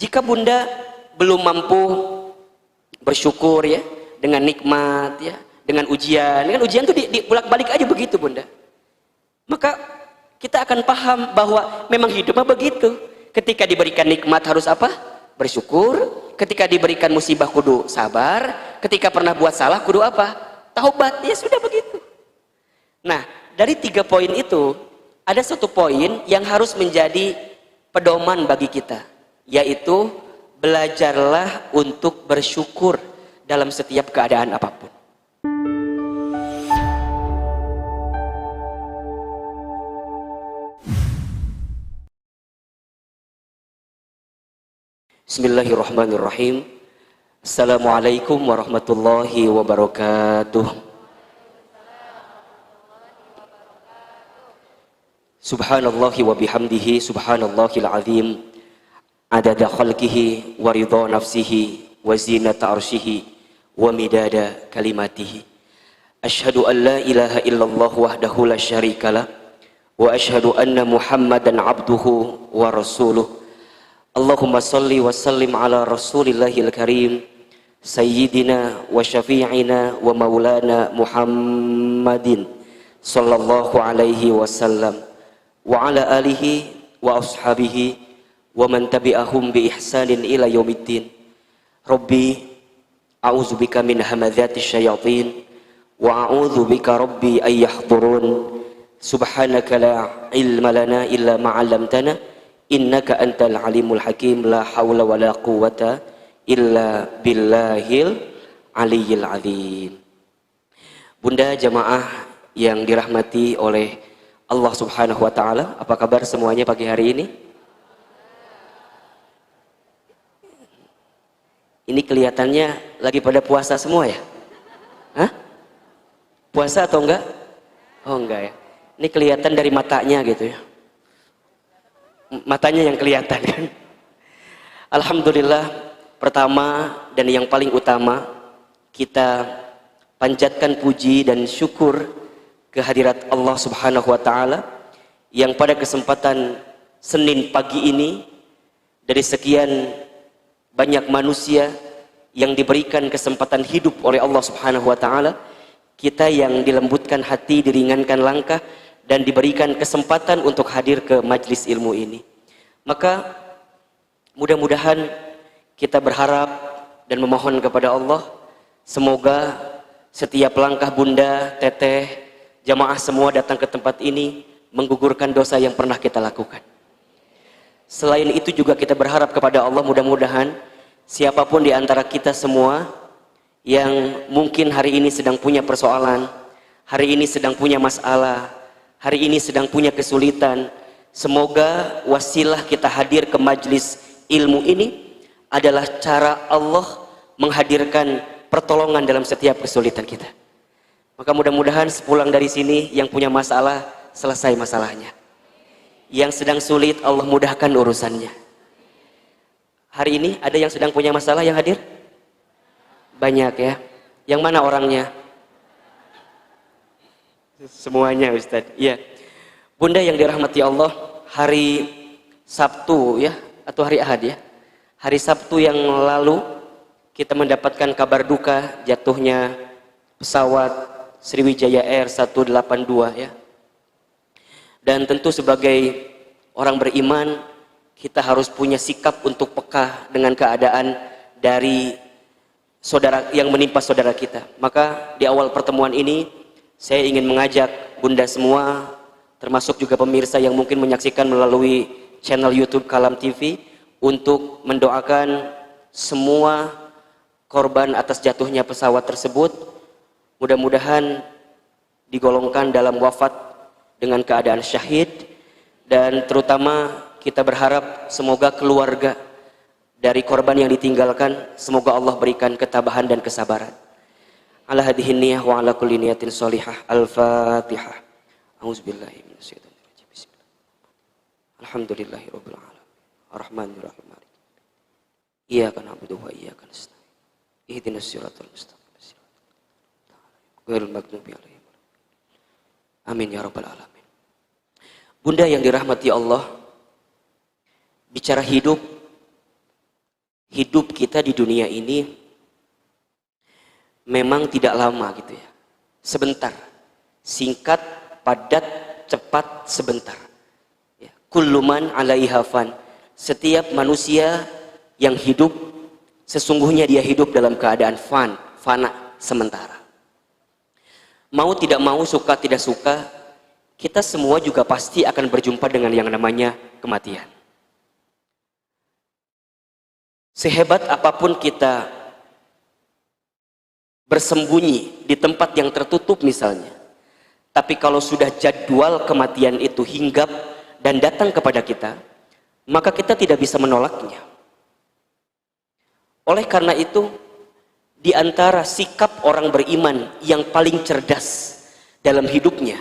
Jika bunda belum mampu bersyukur ya dengan nikmat ya, dengan ujian tuh bolak-balik aja begitu bunda. Maka kita akan paham bahwa memang hidupnya begitu. Ketika diberikan nikmat harus apa? Bersyukur. Ketika diberikan musibah kudu sabar. Ketika pernah buat salah kudu apa? Taubat. Ya sudah begitu. Nah, dari 3 poin itu ada satu poin yang harus menjadi pedoman bagi kita, yaitu belajarlah untuk bersyukur dalam setiap keadaan apapun. Bismillahirrahmanirrahim. Assalamualaikum warahmatullahi wabarakatuh. Subhanallahi wa bihamdihi, subhanallahil azim, adada khalqihi wa ridha nafsihi wa zinata arshihi wa midada kalimatihi. Ashhadu an la ilaha illallah wahdahu la syarikalah wa ashhadu anna Muhammadan abduhu wa rasuluh. Allahumma salli wa sallim ala rasulillahil karim sayyidina wa syafi'ina wa maulana Muhammadin sallallahu alaihi wasallam wa ala alihi wa ashabihi wa man tabi'ahum bi ihsanin ila yaumiddin. Rabbi a'udzubika min hamadzati syayatin wa a'udzubika rabbi ay yahdurun. Subhanaka la ilma lana illa ma 'allamtana innaka antal alimul hakim. La haula wa la quwata illa billahil aliyil azim. Bunda jamaah yang dirahmati oleh Allah subhanahu wa ta'ala, apa kabar semuanya pagi hari ini? Ini kelihatannya lagi pada puasa semua ya? Hah? Puasa atau enggak? Oh enggak ya. Ini kelihatan dari matanya gitu ya. Matanya yang kelihatan kan. Alhamdulillah, pertama dan yang paling utama kita panjatkan puji dan syukur kehadirat Allah subhanahu wa ta'ala yang pada kesempatan Senin pagi ini dari sekian banyak manusia yang diberikan kesempatan hidup oleh Allah subhanahu wa ta'ala, kita yang dilembutkan hati, diringankan langkah dan diberikan kesempatan untuk hadir ke majlis ilmu ini. Maka mudah-mudahan kita berharap dan memohon kepada Allah, semoga setiap langkah bunda, teteh, jamaah semua datang ke tempat ini menggugurkan dosa yang pernah kita lakukan. Selain itu juga kita berharap kepada Allah, mudah-mudahan siapapun di antara kita semua yang mungkin hari ini sedang punya persoalan, hari ini sedang punya masalah, hari ini sedang punya kesulitan, semoga wasilah kita hadir ke majlis ilmu ini adalah cara Allah menghadirkan pertolongan dalam setiap kesulitan kita. Maka mudah-mudahan sepulang dari sini yang punya masalah selesai masalahnya, yang sedang sulit Allah mudahkan urusannya. Hari ini ada yang sedang punya masalah yang hadir? Banyak ya. Yang mana orangnya? Semuanya Ustadz. Iya. Bunda yang dirahmati Allah, hari Sabtu ya atau hari Ahad ya. Hari Sabtu yang lalu kita mendapatkan kabar duka jatuhnya pesawat Sriwijaya Air 182 ya. Dan tentu sebagai orang beriman kita harus punya sikap untuk peka dengan keadaan dari saudara yang menimpa saudara kita. Maka di awal pertemuan ini saya ingin mengajak bunda semua, termasuk juga pemirsa yang mungkin menyaksikan melalui channel YouTube Kalam TV, untuk mendoakan semua korban atas jatuhnya pesawat tersebut. Mudah-mudahan digolongkan dalam wafat dengan keadaan syahid, dan terutama kita berharap semoga keluarga dari korban yang ditinggalkan, semoga Allah berikan ketabahan dan kesabaran. Ala hadhihi niyah wa ala kulli niyatin sholihah. Al-Fatihah. A'udzubillahi minasyaitonir rajim. Bismillah. Alhamdulillahirabbil alamin. Arrahmanir rahim. Iyyaka na'budu wa iyyaka nasta'in. Ihdinas siratal mustaqim. Ghairil maghdubi 'alaihim. Amin ya rabbal alamin. Bunda yang dirahmati Allah, bicara hidup hidup kita di dunia ini memang tidak lama gitu ya. Sebentar. Singkat, padat, cepat, sebentar. Ya. Kullu man 'alaiha fan. Setiap manusia yang hidup, sesungguhnya dia hidup dalam keadaan fana, sementara. Mau tidak mau, suka tidak suka, kita semua juga pasti akan berjumpa dengan yang namanya kematian. Sehebat apapun kita bersembunyi di tempat yang tertutup misalnya, tapi kalau sudah jadwal kematian itu hinggap dan datang kepada kita, maka kita tidak bisa menolaknya. Oleh karena itu, di antara sikap orang beriman yang paling cerdas dalam hidupnya,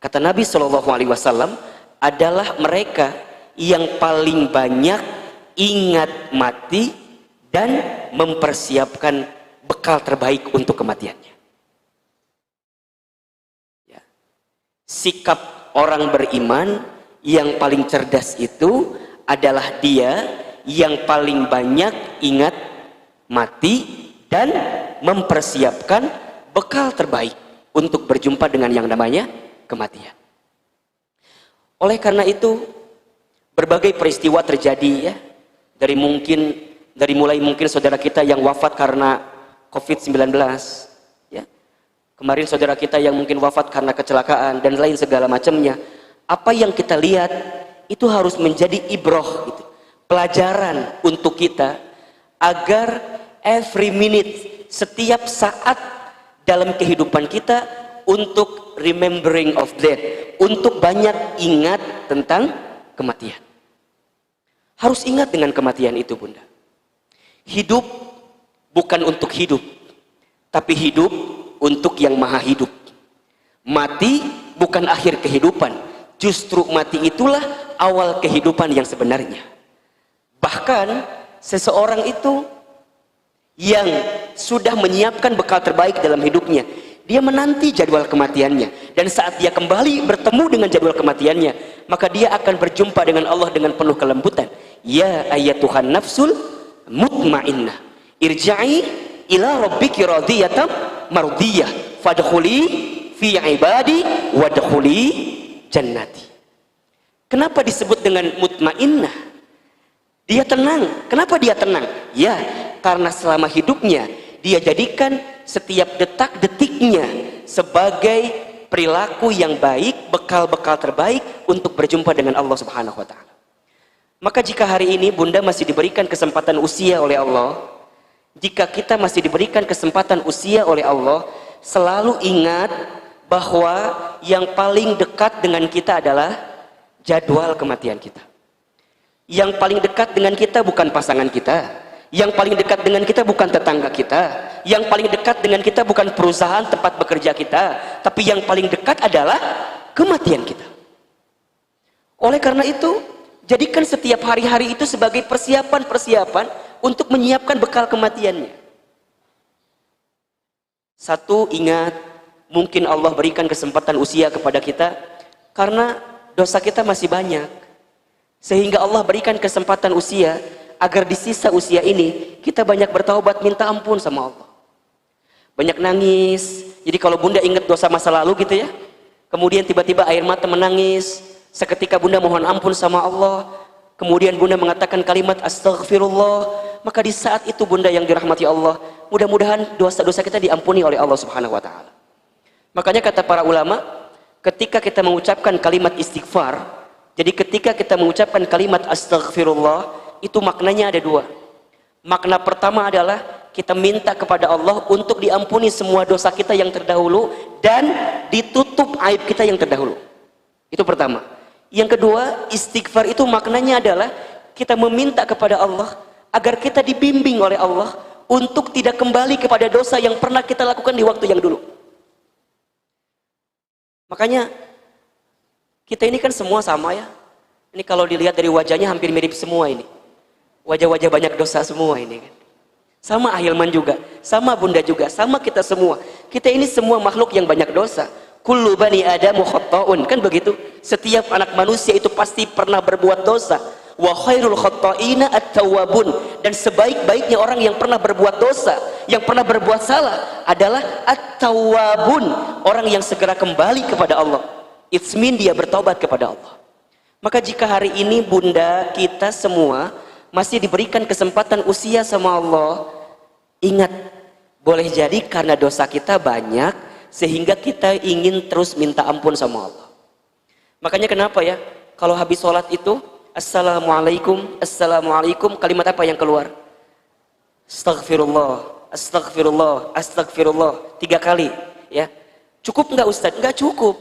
kata Nabi SAW, adalah mereka yang paling banyak ingat mati dan mempersiapkan bekal terbaik untuk kematiannya. Ya. Sikap orang beriman yang paling cerdas itu adalah dia yang paling banyak ingat mati dan mempersiapkan bekal terbaik untuk berjumpa dengan yang namanya kematian. Oleh karena itu, berbagai peristiwa terjadi ya, dari mulai mungkin saudara kita yang wafat karena COVID-19 ya. Kemarin saudara kita yang mungkin wafat karena kecelakaan dan lain segala macamnya. Apa yang kita lihat itu harus menjadi ibroh gitu. Pelajaran untuk kita agar every minute, setiap saat dalam kehidupan kita untuk remembering of death, untuk banyak ingat tentang kematian. Harus ingat dengan kematian itu, Bunda. Hidup bukan untuk hidup, tapi hidup untuk yang maha hidup. Mati bukan akhir kehidupan, justru mati itulah awal kehidupan yang sebenarnya. Bahkan seseorang itu yang sudah menyiapkan bekal terbaik dalam hidupnya, dia menanti jadwal kematiannya, dan saat dia kembali bertemu dengan jadwal kematiannya, maka dia akan berjumpa dengan Allah dengan penuh kelembutan. Ya ayyatuhan nafsul mutmainnah, irja'i ila rabbiki radiyatan mardiyah, fadkhuli fi ibadi wadkhuli jannati. Kenapa disebut dengan mutmainnah? Dia tenang. Kenapa dia tenang? Ya, karena selama hidupnya dia jadikan setiap detak-detiknya sebagai perilaku yang baik, bekal-bekal terbaik untuk berjumpa dengan Allah Subhanahu wa taala. Maka jika hari ini Bunda masih diberikan kesempatan usia oleh Allah, jika kita masih diberikan kesempatan usia oleh Allah, selalu ingat bahwa yang paling dekat dengan kita adalah jadwal kematian kita. Yang paling dekat dengan kita bukan pasangan kita, yang paling dekat dengan kita bukan tetangga kita, yang paling dekat dengan kita bukan perusahaan tempat bekerja kita, tapi yang paling dekat adalah kematian kita. Oleh karena itu, jadikan setiap hari-hari itu sebagai persiapan-persiapan untuk menyiapkan bekal kematiannya. Satu, ingat, mungkin Allah berikan kesempatan usia kepada kita karena dosa kita masih banyak, sehingga Allah berikan kesempatan usia agar di sisa usia ini kita banyak bertaubat, minta ampun sama Allah, banyak nangis. Jadi kalau Bunda ingat dosa masa lalu gitu ya, kemudian tiba-tiba air mata menangis, seketika Bunda mohon ampun sama Allah, kemudian Bunda mengatakan kalimat astaghfirullah, maka di saat itu Bunda yang dirahmati Allah, mudah-mudahan dosa-dosa kita diampuni oleh Allah Subhanahu wa taala. Makanya kata para ulama, ketika kita mengucapkan kalimat istighfar, jadi ketika kita mengucapkan kalimat astaghfirullah, itu maknanya ada dua. Makna pertama adalah kita minta kepada Allah untuk diampuni semua dosa kita yang terdahulu dan ditutup aib kita yang terdahulu. Itu pertama. Yang kedua, istighfar itu maknanya adalah kita meminta kepada Allah agar kita dibimbing oleh Allah untuk tidak kembali kepada dosa yang pernah kita lakukan di waktu yang dulu. Makanya kita ini kan semua sama ya. Ini kalau dilihat dari wajahnya hampir mirip semua ini. Wajah-wajah banyak dosa semua ini kan. Sama Ahilman juga, sama Bunda juga, sama kita semua. Kita ini semua makhluk yang banyak dosa. Kullu bani Adamu khatta'un, kan begitu. Setiap anak manusia itu pasti pernah berbuat dosa. Wa khairul khatta'ina at-tawwabun, dan sebaik-baiknya orang yang pernah berbuat dosa, yang pernah berbuat salah adalah at-tawwabun, orang yang segera kembali kepada Allah. It's mean dia bertobat kepada Allah. Maka jika hari ini bunda kita semua masih diberikan kesempatan usia sama Allah, ingat, boleh jadi karena dosa kita banyak sehingga kita ingin terus minta ampun sama Allah. Makanya kenapa ya, kalau habis sholat itu assalamualaikum, assalamualaikum, kalimat apa yang keluar? Astaghfirullah, astaghfirullah, astaghfirullah, 3 kali ya. Cukup nggak Ustadz? Nggak cukup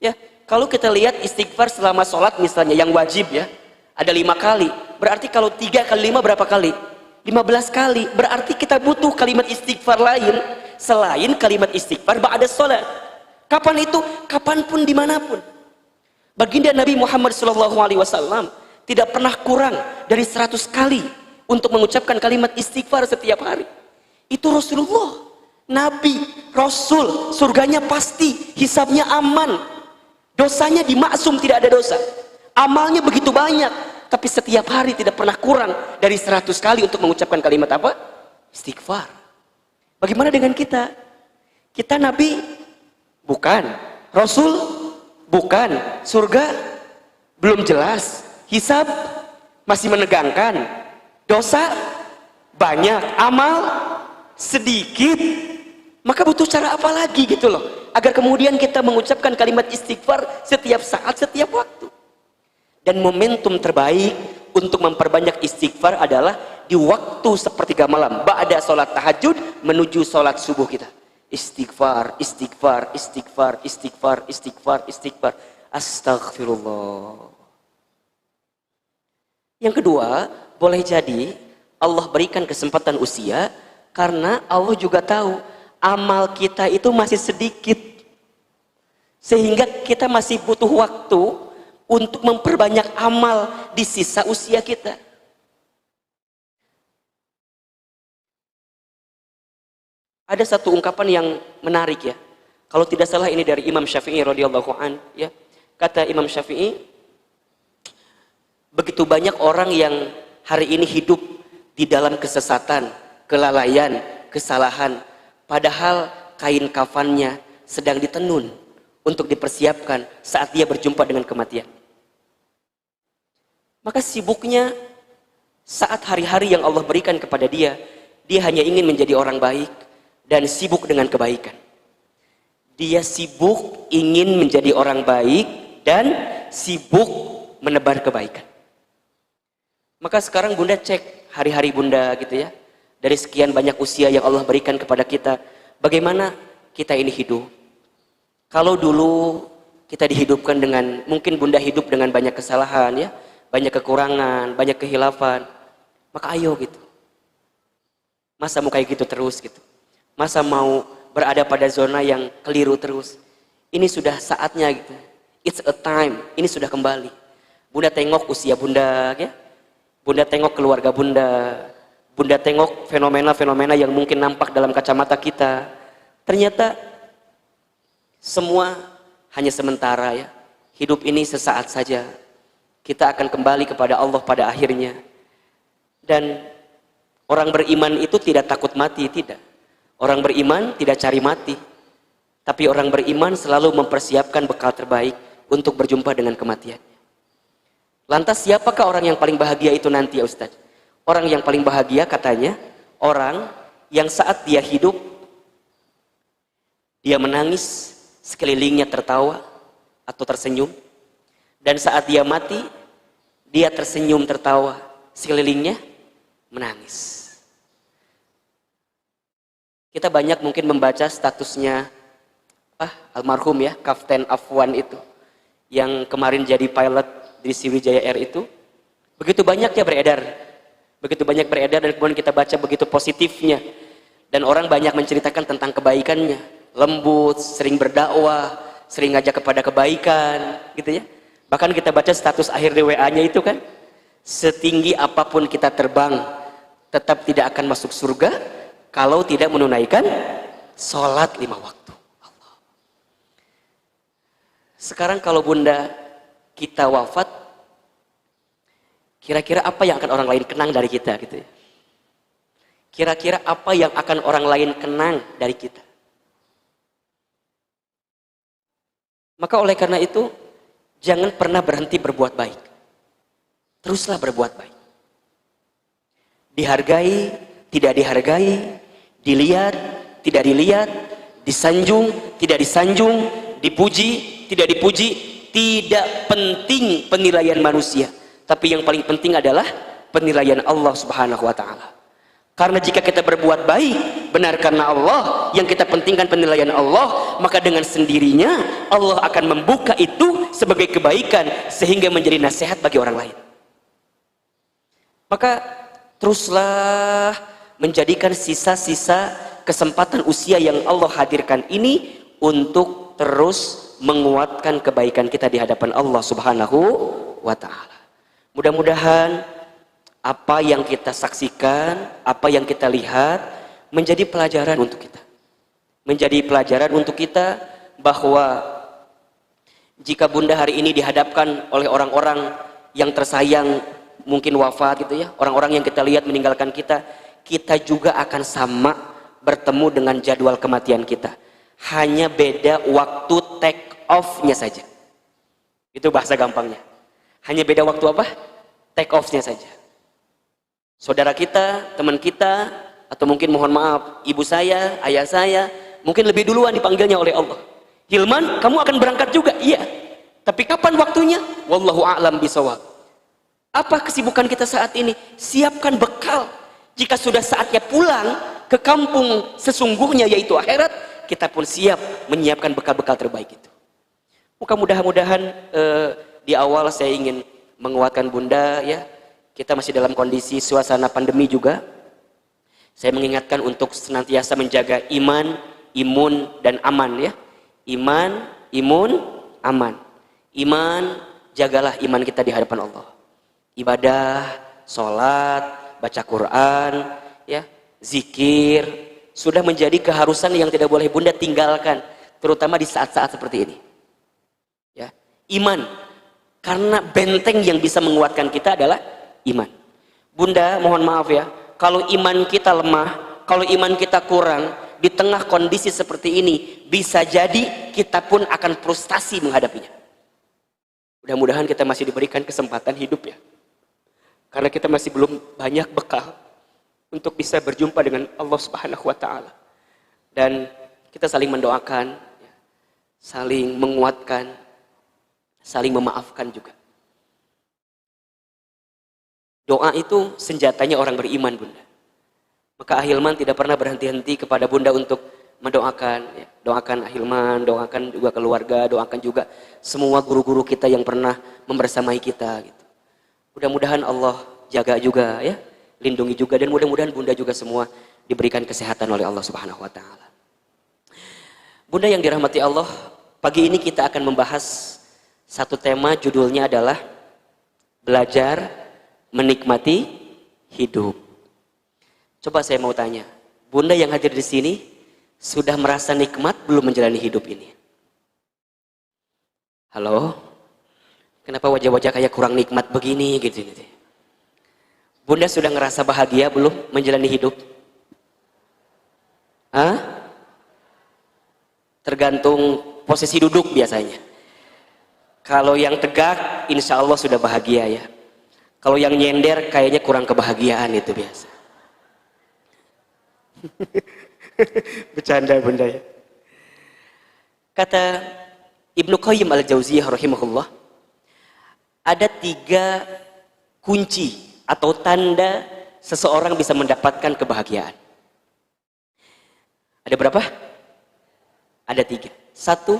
ya. Kalau kita lihat istighfar selama sholat misalnya yang wajib ya, ada 5 kali. Berarti kalau 3 kali 5 berapa kali? 15 kali. Berarti kita butuh kalimat istighfar lain selain kalimat istighfar ba'da sholat. Kapan itu? Kapanpun, dimanapun. Baginda Nabi Muhammad SAW tidak pernah kurang dari 100 kali untuk mengucapkan kalimat istighfar setiap hari. Itu Rasulullah, Nabi, Rasul, surganya pasti, hisabnya aman, dosanya dimaksum, tidak ada dosa. Amalnya begitu banyak, tapi setiap hari tidak pernah kurang dari 100 kali untuk mengucapkan kalimat apa? Istighfar. Bagaimana dengan kita? Kita Nabi? Bukan. Rasul? Bukan. Surga? Belum jelas. Hisab? Masih menegangkan. Dosa? Banyak. Amal? Sedikit. Maka butuh cara apa lagi gitu loh, agar kemudian kita mengucapkan kalimat istighfar setiap saat, setiap waktu. Dan momentum terbaik untuk memperbanyak istighfar adalah di waktu sepertiga malam, ba'da sholat tahajud menuju sholat subuh kita. Istighfar, istighfar, istighfar, istighfar, istighfar, istighfar. Astaghfirullah. Yang kedua, boleh jadi Allah berikan kesempatan usia karena Allah juga tahu amal kita itu masih sedikit, sehingga kita masih butuh waktu untuk memperbanyak amal di sisa usia kita. Ada satu ungkapan yang menarik ya, kalau tidak salah ini dari Imam Syafi'i radhiyallahu an ya. Kata Imam Syafi'i, begitu banyak orang yang hari ini hidup di dalam kesesatan, kelalaian, kesalahan, padahal kain kafannya sedang ditenun untuk dipersiapkan saat dia berjumpa dengan kematian. Maka sibuknya saat hari-hari yang Allah berikan kepada dia, dia hanya ingin menjadi orang baik dan sibuk dengan kebaikan. Dia sibuk ingin menjadi orang baik dan sibuk menebar kebaikan. Maka sekarang bunda cek hari-hari bunda gitu ya, dari sekian banyak usia yang Allah berikan kepada kita, bagaimana kita ini hidup. Kalau dulu kita dihidupkan dengan, mungkin bunda hidup dengan banyak kesalahan ya, banyak kekurangan, banyak kehilafan, maka ayo gitu. Masa mau kayak gitu terus gitu? Masa mau berada pada zona yang keliru terus? Ini sudah saatnya gitu. It's a time. Ini sudah kembali. Bunda tengok usia bunda ya. Bunda tengok keluarga bunda. Bunda tengok fenomena-fenomena yang mungkin nampak dalam kacamata kita. Ternyata semua hanya sementara ya. Hidup ini sesaat saja. Kita akan kembali kepada Allah pada akhirnya. Dan orang beriman itu tidak takut mati, tidak. Orang beriman tidak cari mati. Tapi orang beriman selalu mempersiapkan bekal terbaik untuk berjumpa dengan kematian. Lantas siapakah orang yang paling bahagia itu nanti ya Ustaz? Orang yang paling bahagia katanya orang yang saat dia hidup dia menangis, sekelilingnya tertawa atau tersenyum, dan saat dia mati dia tersenyum tertawa, sekelilingnya menangis. Kita banyak mungkin membaca statusnya almarhum ya, Kapten Afwan itu yang kemarin jadi pilot di Sriwijaya Air itu. Begitu banyak ya beredar. Begitu banyak beredar dan kemudian kita baca begitu positifnya. Dan orang banyak menceritakan tentang kebaikannya. Lembut, sering berdakwah, sering ngajak kepada kebaikan, gitu ya. Bahkan kita baca status akhir di WA-nya itu kan, setinggi apapun kita terbang, tetap tidak akan masuk surga kalau tidak menunaikan sholat 5 waktu. Allah. Sekarang kalau bunda kita wafat, Kira-kira apa yang akan orang lain kenang dari kita gitu ya. Kira-kira apa yang akan orang lain kenang dari kita. Maka oleh karena itu, jangan pernah berhenti berbuat baik. Teruslah berbuat baik. Dihargai, tidak dihargai, dilihat, tidak dilihat, disanjung, tidak disanjung, dipuji, tidak dipuji, tidak penting penilaian manusia. Tapi yang paling penting adalah penilaian Allah Subhanahu wa taala. Karena jika kita berbuat baik benar karena Allah, yang kita pentingkan penilaian Allah, maka dengan sendirinya Allah akan membuka itu sebagai kebaikan sehingga menjadi nasihat bagi orang lain. Maka teruslah menjadikan sisa-sisa kesempatan usia yang Allah hadirkan ini untuk terus menguatkan kebaikan kita di hadapan Allah Subhanahu wa taala. Mudah-mudahan apa yang kita saksikan, apa yang kita lihat menjadi pelajaran untuk kita. Menjadi pelajaran untuk kita bahwa jika Bunda hari ini dihadapkan oleh orang-orang yang tersayang mungkin wafat gitu ya, orang-orang yang kita lihat meninggalkan kita, kita juga akan sama bertemu dengan jadwal kematian kita. Hanya beda waktu take off-nya saja. Itu bahasa gampangnya. Hanya beda waktu apa? Take off-nya saja. Saudara kita, teman kita, atau mungkin mohon maaf, ibu saya, ayah saya, mungkin lebih duluan dipanggilnya oleh Allah. Hilman, kamu akan berangkat juga? Iya. Tapi kapan waktunya? Wallahu a'lam bishawab. Apa kesibukan kita saat ini? Siapkan bekal. Jika sudah saatnya pulang ke kampung sesungguhnya yaitu akhirat, kita pun siap menyiapkan bekal-bekal terbaik itu. Mudah-mudahan di awal saya ingin menguatkan Bunda ya. Kita masih dalam kondisi suasana pandemi juga. Saya mengingatkan untuk senantiasa menjaga iman, imun dan aman ya. Iman, imun, aman. Iman, jagalah iman kita di hadapan Allah. Ibadah, sholat, baca Quran, ya, zikir sudah menjadi keharusan yang tidak boleh Bunda tinggalkan, terutama di saat-saat seperti ini. Ya, iman, karena benteng yang bisa menguatkan kita adalah iman. Bunda, mohon maaf ya, kalau iman kita lemah, kalau iman kita kurang, di tengah kondisi seperti ini, bisa jadi kita pun akan frustasi menghadapinya. Mudah-mudahan kita masih diberikan kesempatan hidup ya. Karena kita masih belum banyak bekal untuk bisa berjumpa dengan Allah Subhanahu wa taala. Dan kita saling mendoakan, saling menguatkan, saling memaafkan juga. Doa itu senjatanya orang beriman, Bunda. Maka Ahilman tidak pernah berhenti-henti kepada Bunda untuk mendoakan. Ya. Doakan Ahilman, doakan juga keluarga, doakan juga semua guru-guru kita yang pernah membersamai kita. Gitu. Mudah-mudahan Allah jaga juga, ya, lindungi juga, dan mudah-mudahan Bunda juga semua diberikan kesehatan oleh Allah Subhanahu wa taala. Bunda yang dirahmati Allah, pagi ini kita akan membahas satu tema, judulnya adalah belajar menikmati hidup. Coba saya mau tanya, Bunda yang hadir di sini sudah merasa nikmat belum menjalani hidup ini? Halo? Kenapa wajah-wajah kayak kurang nikmat begini gitu. Bunda sudah ngerasa bahagia belum menjalani hidup? Hah? Tergantung posisi duduk biasanya. Kalau yang tegak, insya Allah sudah bahagia ya. Kalau yang nyender, kayaknya kurang kebahagiaan itu biasa. Bercanda Bunda ya. Kata Ibnu Qayyim al-Jauziyah rahimahullah, ada 3 kunci atau tanda seseorang bisa mendapatkan kebahagiaan. Ada berapa? Ada 3. 1,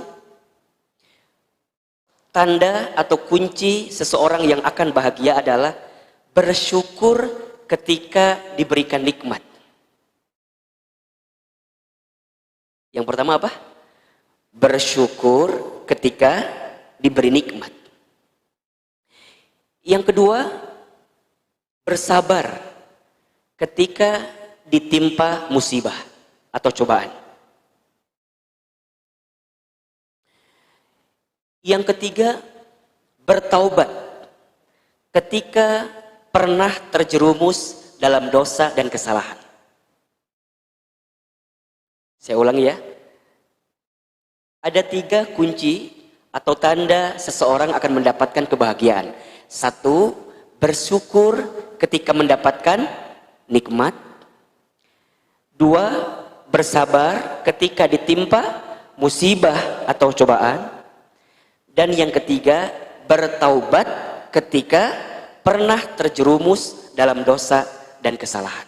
tanda atau kunci seseorang yang akan bahagia adalah bersyukur ketika diberikan nikmat. Yang pertama apa? Bersyukur ketika diberi nikmat. Yang kedua, bersabar ketika ditimpa musibah atau cobaan. Yang ketiga, bertaubat ketika pernah terjerumus dalam dosa dan kesalahan. Saya ulangi ya. Ada 3 kunci atau tanda seseorang akan mendapatkan kebahagiaan. 1, bersyukur ketika mendapatkan nikmat. 2, bersabar ketika ditimpa musibah atau cobaan. Dan yang ketiga, bertaubat ketika pernah terjerumus dalam dosa dan kesalahan.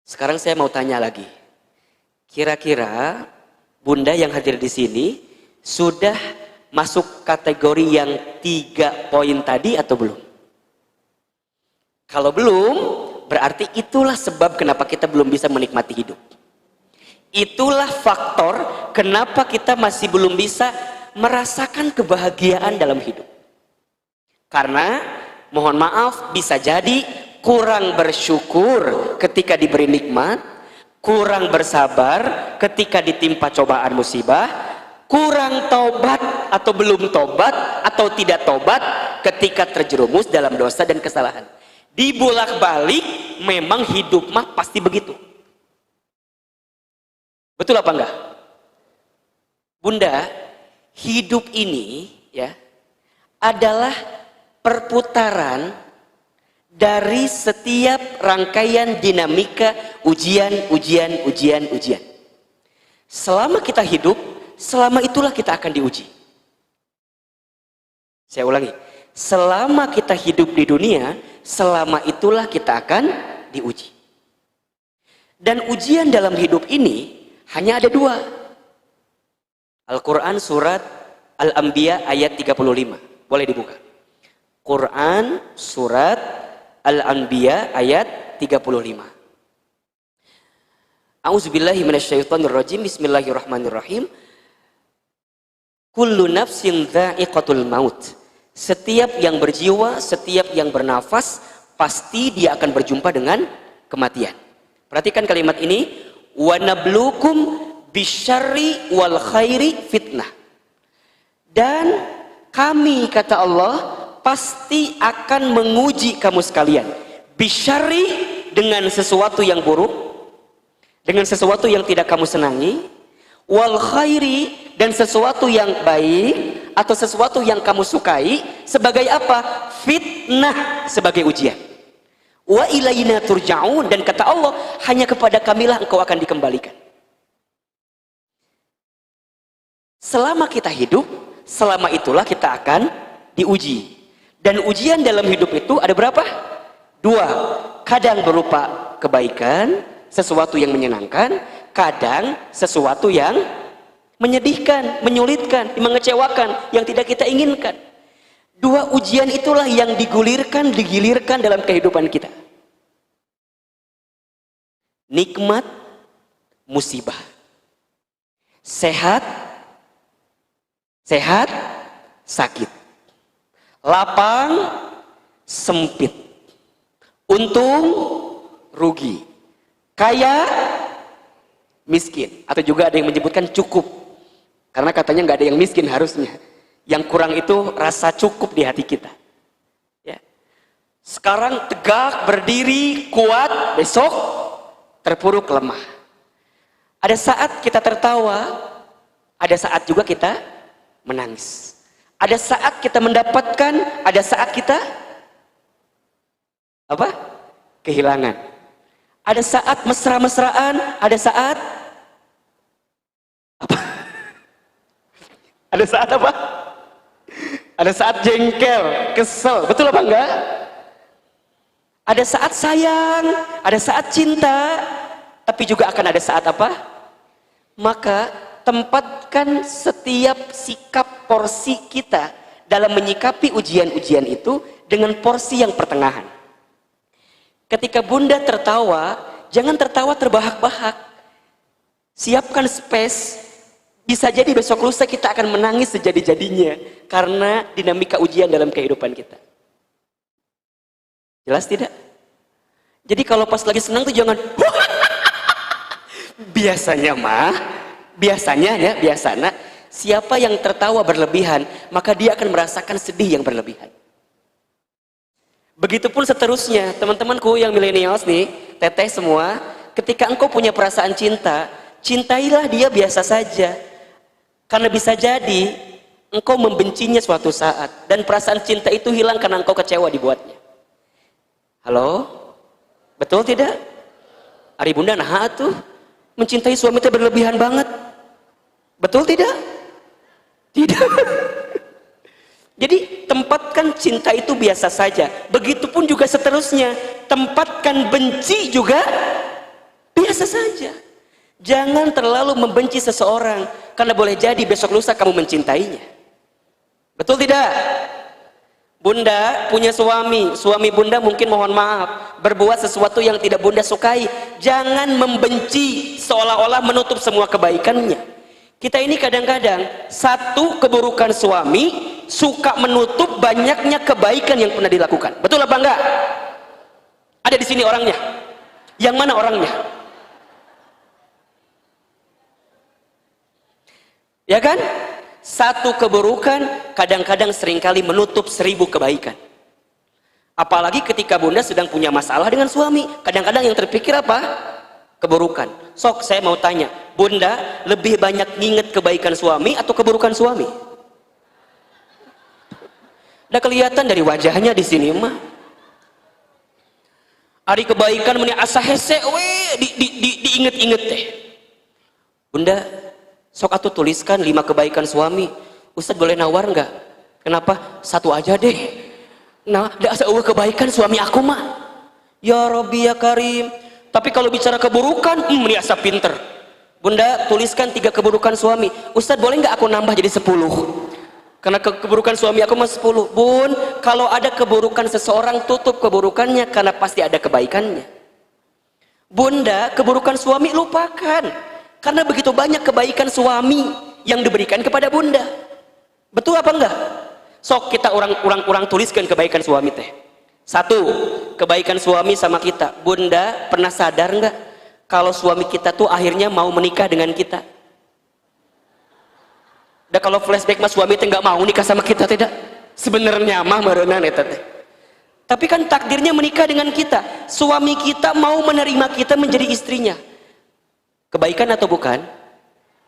Sekarang saya mau tanya lagi. Kira-kira Bunda yang hadir di sini sudah masuk kategori yang 3 poin tadi atau belum? Kalau belum, berarti itulah sebab kenapa kita belum bisa menikmati hidup. Itulah faktor kenapa kita masih belum bisa merasakan kebahagiaan dalam hidup. Karena mohon maaf, bisa jadi kurang bersyukur ketika diberi nikmat, kurang bersabar ketika ditimpa cobaan musibah, kurang taubat atau belum taubat atau tidak taubat ketika terjerumus dalam dosa dan kesalahan. Dibolak-balik, memang hidup mah pasti begitu. Betul apa enggak? Bunda, hidup ini ya adalah perputaran dari setiap rangkaian dinamika ujian. Selama kita hidup, selama itulah kita akan diuji. Saya ulangi, selama kita hidup di dunia, selama itulah kita akan diuji. Dan ujian dalam hidup ini hanya ada 2. Al-Quran surat Al-Anbiya ayat 35. Boleh dibuka. Quran surat Al-Anbiya ayat 35. A'udzubillahi minasyaitonirrajim. Bismillahirrahmanirrahim. Kullu nafsin dha'iqatul maut. Setiap yang berjiwa, setiap yang bernafas, pasti dia akan berjumpa dengan kematian. Perhatikan kalimat ini. Wa nablukum bisyarri wal khairi fitnah. Dan kami, kata Allah, pasti akan menguji kamu sekalian. Bisyarri, dengan sesuatu yang buruk, dengan sesuatu yang tidak kamu senangi. Wal khairi, dan sesuatu yang baik atau sesuatu yang kamu sukai. Sebagai apa? Fitnah, sebagai ujian. Wa ilaina turja'un, dan kata Allah, hanya kepada kamilah engkau akan dikembalikan. Selama kita hidup, selama itulah kita akan diuji. Dan ujian dalam hidup itu ada berapa? 2. Kadang berupa kebaikan, sesuatu yang menyenangkan. Kadang sesuatu yang menyedihkan, menyulitkan, mengecewakan, yang tidak kita inginkan. 2 ujian itulah yang digulirkan, digilirkan dalam kehidupan kita. Nikmat, musibah. Sehat, sakit. Lapang, sempit. Untung, rugi. Kaya, miskin. Atau juga ada yang menyebutkan cukup. Karena katanya nggak ada yang miskin harusnya. Yang kurang itu rasa cukup di hati kita. Ya. Sekarang tegak, berdiri, kuat, besok terpuruk, lemah. Ada saat kita tertawa, ada saat juga kita menangis. Ada saat kita mendapatkan, ada saat kita apa? Kehilangan. Ada saat mesra-mesraan, ada saat apa? Ada saat apa? Ada saat jengkel, kesel, betul apa enggak? Ada saat sayang, ada saat cinta, tapi juga akan ada saat apa? Maka tempatkan setiap sikap porsi kita dalam menyikapi ujian-ujian itu dengan porsi yang pertengahan. Ketika Bunda tertawa, jangan tertawa terbahak-bahak. Siapkan space. Bisa jadi besok lusa kita akan menangis sejadi-jadinya karena dinamika ujian dalam kehidupan kita. Jelas tidak? Jadi kalau pas lagi senang tuh jangan biasanya Siapa yang tertawa berlebihan, maka dia akan merasakan sedih yang berlebihan. Begitupun seterusnya, teman-temanku yang milenials nih, teteh semua, ketika engkau punya perasaan cinta, cintailah dia biasa saja. Karena bisa jadi engkau membencinya suatu saat, dan perasaan cinta itu hilang karena engkau kecewa dibuatnya. Halo? Betul tidak? Ari bunda nah tuh mencintai suami itu berlebihan banget. Betul tidak? Tidak. Jadi tempatkan cinta itu biasa saja. Begitupun juga seterusnya, tempatkan benci juga biasa saja. Jangan terlalu membenci seseorang, karena boleh jadi besok lusa kamu mencintainya. Betul tidak? Bunda punya suami bunda mungkin mohon maaf berbuat sesuatu yang tidak bunda sukai. Jangan membenci seolah-olah menutup semua kebaikannya. Kita ini kadang-kadang satu keburukan suami suka menutup banyaknya kebaikan yang pernah dilakukan. Betul apa enggak? Ada di sini orangnya. Yang mana orangnya? Ya kan? Satu keburukan kadang-kadang seringkali menutup 1000 kebaikan. Apalagi ketika bunda sedang punya masalah dengan suami, kadang-kadang yang terpikir apa? Keburukan. Sok saya mau tanya, bunda lebih banyak nginget kebaikan suami atau keburukan suami? Udah kelihatan dari wajahnya di sini mah. Ari kebaikan meni asa hese we diinget-inget teh. Bunda, sok atuh tuliskan 5 kebaikan suami. Ustadz boleh nawar nggak? Kenapa? 1 aja deh. Nah, ada asa kebaikan suami aku mah. Ya Rabbi ya Karim. Tapi kalau bicara keburukan, ini asa pinter. Bunda tuliskan 3 keburukan suami. Ustadz boleh nggak aku nambah jadi 10? Karena keburukan suami aku mah 10. Bun, kalau ada keburukan seseorang, tutup keburukannya karena pasti ada kebaikannya. Bunda, keburukan suami lupakan. Karena begitu banyak kebaikan suami yang diberikan kepada bunda. Betul apa enggak? Sok kita orang tuliskan kebaikan suami teh. 1, kebaikan suami sama kita. Bunda pernah sadar enggak kalau suami kita tuh akhirnya mau menikah dengan kita? Dan kalau flashback mas suami teh nggak mau nikah sama kita tidak? Sebenarnya mah merenang eta teh. Tapi kan takdirnya menikah dengan kita. Suami kita mau menerima kita menjadi istrinya. Kebaikan atau bukan?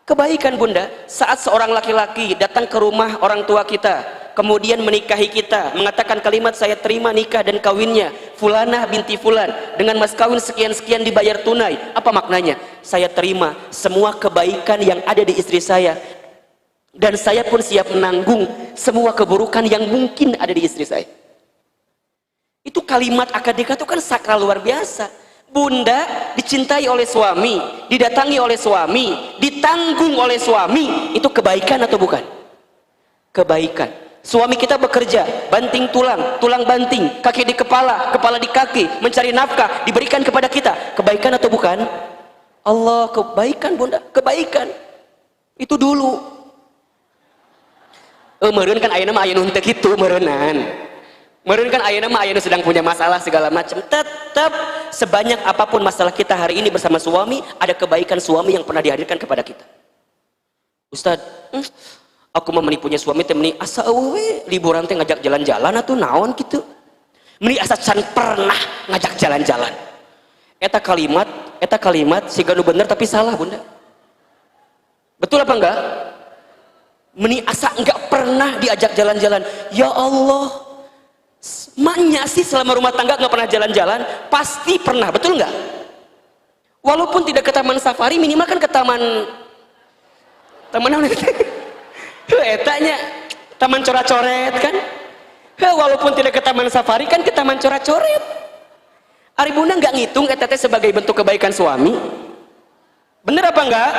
Kebaikan bunda. Saat seorang laki-laki datang ke rumah orang tua kita, kemudian menikahi kita, mengatakan kalimat saya terima nikah dan kawinnya Fulanah binti Fulan dengan mas kawin sekian-sekian dibayar tunai. Apa maknanya? Saya terima semua kebaikan yang ada di istri saya, dan saya pun siap menanggung semua keburukan yang mungkin ada di istri saya. Itu kalimat akad nikah itu kan sakral luar biasa. Bunda dicintai oleh suami, didatangi oleh suami, ditanggung oleh suami. Itu kebaikan atau bukan? Kebaikan. Suami kita bekerja, banting tulang, tulang banting, kaki di kepala, kepala di kaki, mencari nafkah, diberikan kepada kita. Kebaikan atau bukan? Allah, kebaikan bunda, kebaikan. Itu dulu. Meureun kan ayeuna mah aya nu henteu kitu meureunnan. Meureun kan ayeuna mah aya nu sedang punya masalah segala macam. Tetap sebanyak apapun masalah kita hari ini bersama suami, ada kebaikan suami yang pernah dihadirkan kepada kita. Ustad, aku mah menipunya suami teh meni asa eueuh liburan teh ngajak jalan-jalan atuh naon kitu. Meni asa can pernah ngajak jalan-jalan. Eta kalimat siga nu bener tapi salah bunda. Betul apa enggak? Meni asa enggak pernah diajak jalan-jalan. Ya Allah, maknya sih selama rumah tangga enggak pernah jalan-jalan, pasti pernah, betul enggak? Walaupun tidak ke taman safari, minimal kan ke taman apa? Etanya taman coret-coret kan? Walaupun tidak ke taman safari kan ke taman coret-coret. Ari bunda enggak ngitung eta teh sebagai bentuk kebaikan suami. Bener apa enggak?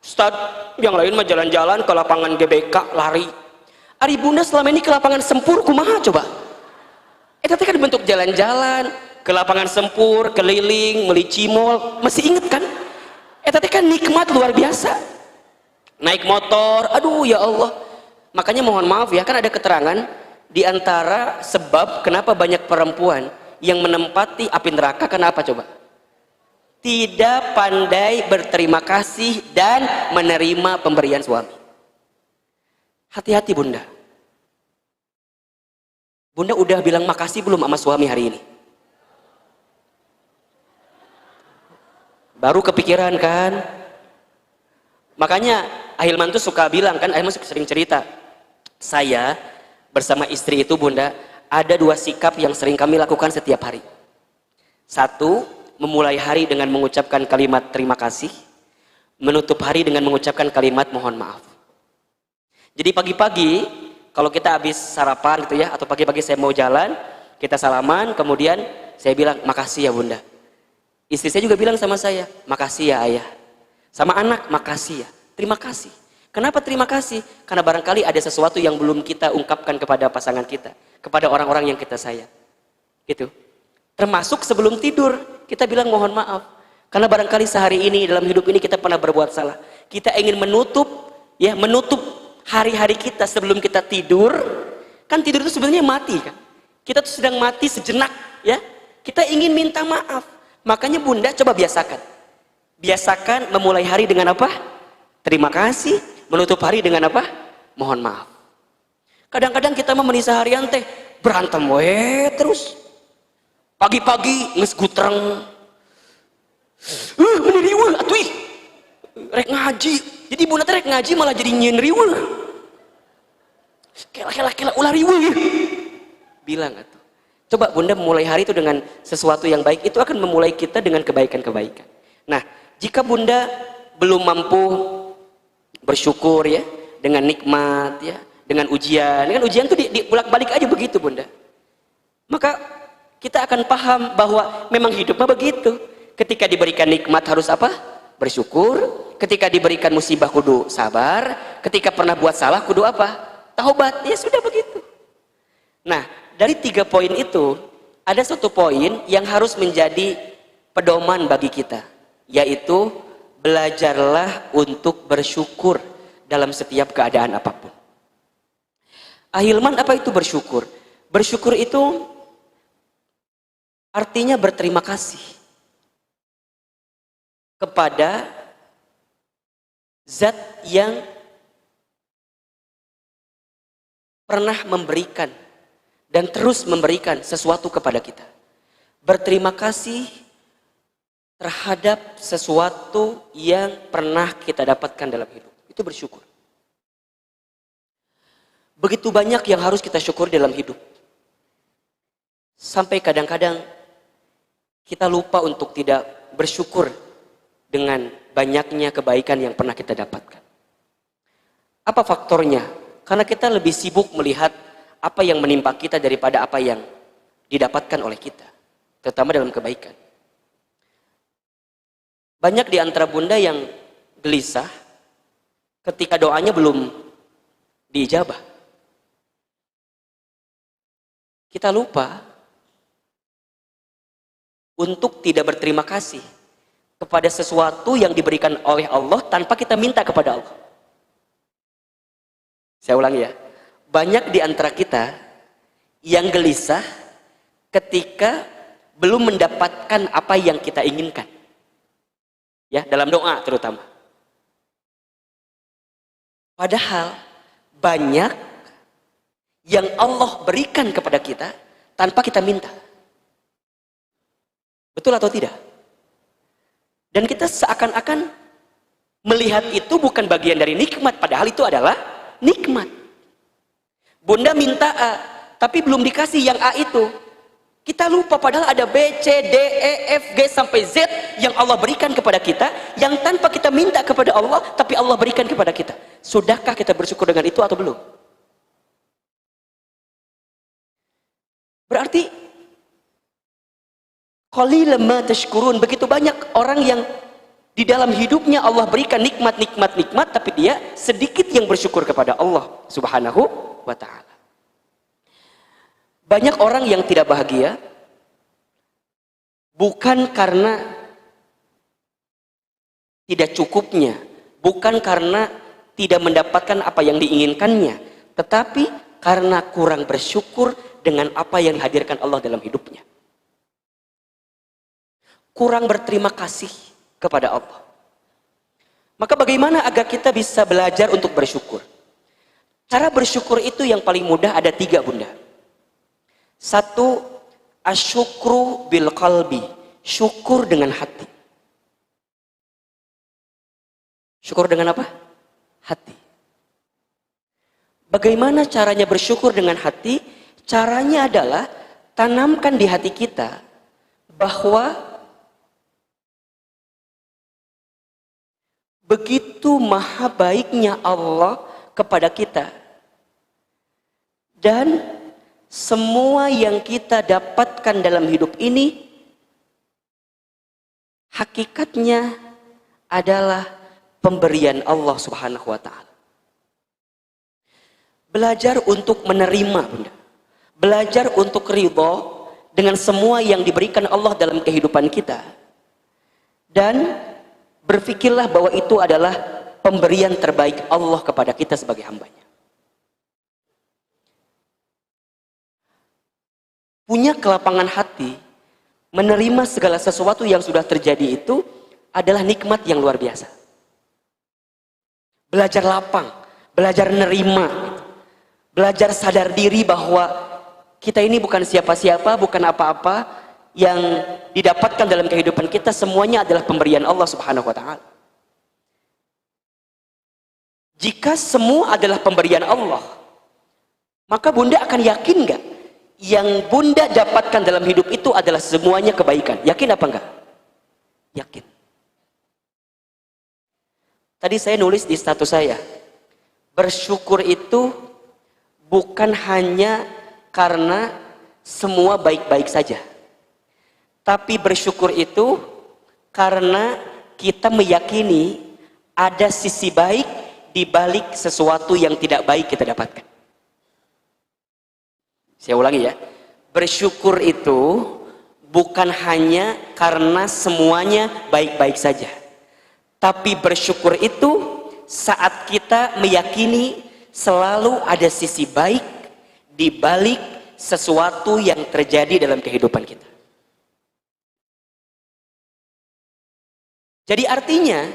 Ustad, yang lain mah jalan-jalan ke lapangan GBK, lari. Ari bunda selama ini ke lapangan Sempur, kumaha coba? Itu kan bentuk jalan-jalan, ke lapangan Sempur, keliling, beli cimol, masih inget kan? Itu kan nikmat luar biasa. Naik motor, aduh ya Allah. Makanya mohon maaf ya, kan ada keterangan di antara sebab kenapa banyak perempuan yang menempati api neraka, kenapa coba? Tidak pandai berterima kasih dan menerima pemberian suami. Hati-hati Bunda. Bunda udah bilang makasih belum sama suami hari ini? Baru kepikiran kan? Makanya Ahilman tuh suka bilang kan, Ahilman sering cerita, saya bersama istri itu Bunda, ada 2 sikap yang sering kami lakukan setiap hari. 1, memulai hari dengan mengucapkan kalimat terima kasih, menutup hari dengan mengucapkan kalimat mohon maaf. Jadi pagi-pagi kalau kita habis sarapan gitu ya, atau pagi-pagi saya mau jalan, kita salaman, kemudian saya bilang makasih ya Bunda. Istri saya juga bilang sama saya, makasih ya Ayah. Sama anak, makasih ya, terima kasih. Kenapa terima kasih? Karena barangkali ada sesuatu yang belum kita ungkapkan kepada pasangan kita, kepada orang-orang yang kita sayang. Gitu. Termasuk sebelum tidur, kita bilang mohon maaf. Karena barangkali sehari ini, dalam hidup ini kita pernah berbuat salah. Kita ingin menutup hari-hari kita sebelum kita tidur. Kan tidur itu sebenarnya mati kan. Kita tuh sedang mati sejenak ya. Kita ingin minta maaf. Makanya Bunda coba biasakan. Biasakan memulai hari dengan apa? Terima kasih. Menutup hari dengan apa? Mohon maaf. Kadang-kadang kita memeni seharian teh berantem terus. Pagi-pagi ngesgutreng. Meniriweuh atuh ih. Rek ngaji. Jadi Bunda teh rek ngaji malah jadi nyeun riweuh. Kela ulah riweuh. Bilang atuh. Coba Bunda mulai hari itu dengan sesuatu yang baik, itu akan memulai kita dengan kebaikan-kebaikan. Nah, jika Bunda belum mampu bersyukur ya dengan nikmat ya, dengan ujian tuh bolak-balik aja begitu Bunda. Maka kita akan paham bahwa memang hidupnya begitu. Ketika diberikan nikmat harus apa? Bersyukur. Ketika diberikan musibah kudu sabar. Ketika pernah buat salah kudu apa? Taubat. Ya sudah begitu. Nah, dari 3 poin itu ada 1 poin yang harus menjadi pedoman bagi kita, yaitu belajarlah untuk bersyukur dalam setiap keadaan apapun. Ahilman, apa itu bersyukur? Bersyukur itu artinya berterima kasih kepada zat yang pernah memberikan dan terus memberikan sesuatu kepada kita. Berterima kasih terhadap sesuatu yang pernah kita dapatkan dalam hidup. Itu bersyukur. Begitu banyak yang harus kita syukur dalam hidup. Sampai kadang-kadang kita lupa untuk tidak bersyukur dengan banyaknya kebaikan yang pernah kita dapatkan. Apa faktornya? Karena kita lebih sibuk melihat apa yang menimpa kita daripada apa yang didapatkan oleh kita, terutama dalam kebaikan. Banyak di antara Bunda yang gelisah ketika doanya belum diijabah. Kita lupa untuk tidak berterima kasih kepada sesuatu yang diberikan oleh Allah tanpa kita minta kepada Allah. Saya ulangi ya. Banyak di antara kita yang gelisah ketika belum mendapatkan apa yang kita inginkan. Ya, dalam doa terutama. Padahal banyak yang Allah berikan kepada kita tanpa kita minta. Betul atau tidak? Dan kita seakan-akan melihat itu bukan bagian dari nikmat, padahal itu adalah nikmat. Bunda minta A, tapi belum dikasih yang A itu. Kita lupa padahal ada B, C, D, E, F, G sampai Z yang Allah berikan kepada kita, yang tanpa kita minta kepada Allah, tapi Allah berikan kepada kita. Sudahkah kita bersyukur dengan itu atau belum? Berarti qalilan ma tashkurun, begitu banyak orang yang di dalam hidupnya Allah berikan nikmat, tapi dia sedikit yang bersyukur kepada Allah Subhanahu wa ta'ala. Banyak orang yang tidak bahagia bukan karena tidak cukupnya, bukan karena tidak mendapatkan apa yang diinginkannya, tetapi karena kurang bersyukur dengan apa yang dihadirkan Allah dalam hidupnya. Kurang berterima kasih kepada Allah. Maka bagaimana agar kita bisa belajar untuk bersyukur? Cara bersyukur itu yang paling mudah ada 3, Bunda. 1, asyukru bil qalbi, syukur dengan hati. Syukur dengan apa? Hati. Bagaimana caranya bersyukur dengan hati? Caranya adalah tanamkan di hati kita bahwa begitu maha baiknya Allah kepada kita. Dan semua yang kita dapatkan dalam hidup ini hakikatnya adalah pemberian Allah Subhanahu wa taala. Belajar untuk menerima, Bunda. Belajar untuk ridho dengan semua yang diberikan Allah dalam kehidupan kita. Dan berpikirlah bahwa itu adalah pemberian terbaik Allah kepada kita sebagai hambanya. Punya kelapangan hati, menerima segala sesuatu yang sudah terjadi itu adalah nikmat yang luar biasa. Belajar lapang, belajar nerima, belajar sadar diri bahwa kita ini bukan siapa-siapa, bukan apa-apa, yang didapatkan dalam kehidupan kita semuanya adalah pemberian Allah Subhanahu wa taala. Jika semua adalah pemberian Allah, maka Bunda akan yakin nggak yang Bunda dapatkan dalam hidup itu adalah semuanya kebaikan? Yakin apa enggak? Yakin. Tadi saya nulis di status saya, bersyukur itu bukan hanya karena semua baik-baik saja, tapi bersyukur itu karena kita meyakini ada sisi baik di balik sesuatu yang tidak baik kita dapatkan. Saya ulangi ya, bersyukur itu bukan hanya karena semuanya baik-baik saja, tapi bersyukur itu saat kita meyakini selalu ada sisi baik di balik sesuatu yang terjadi dalam kehidupan kita. Jadi artinya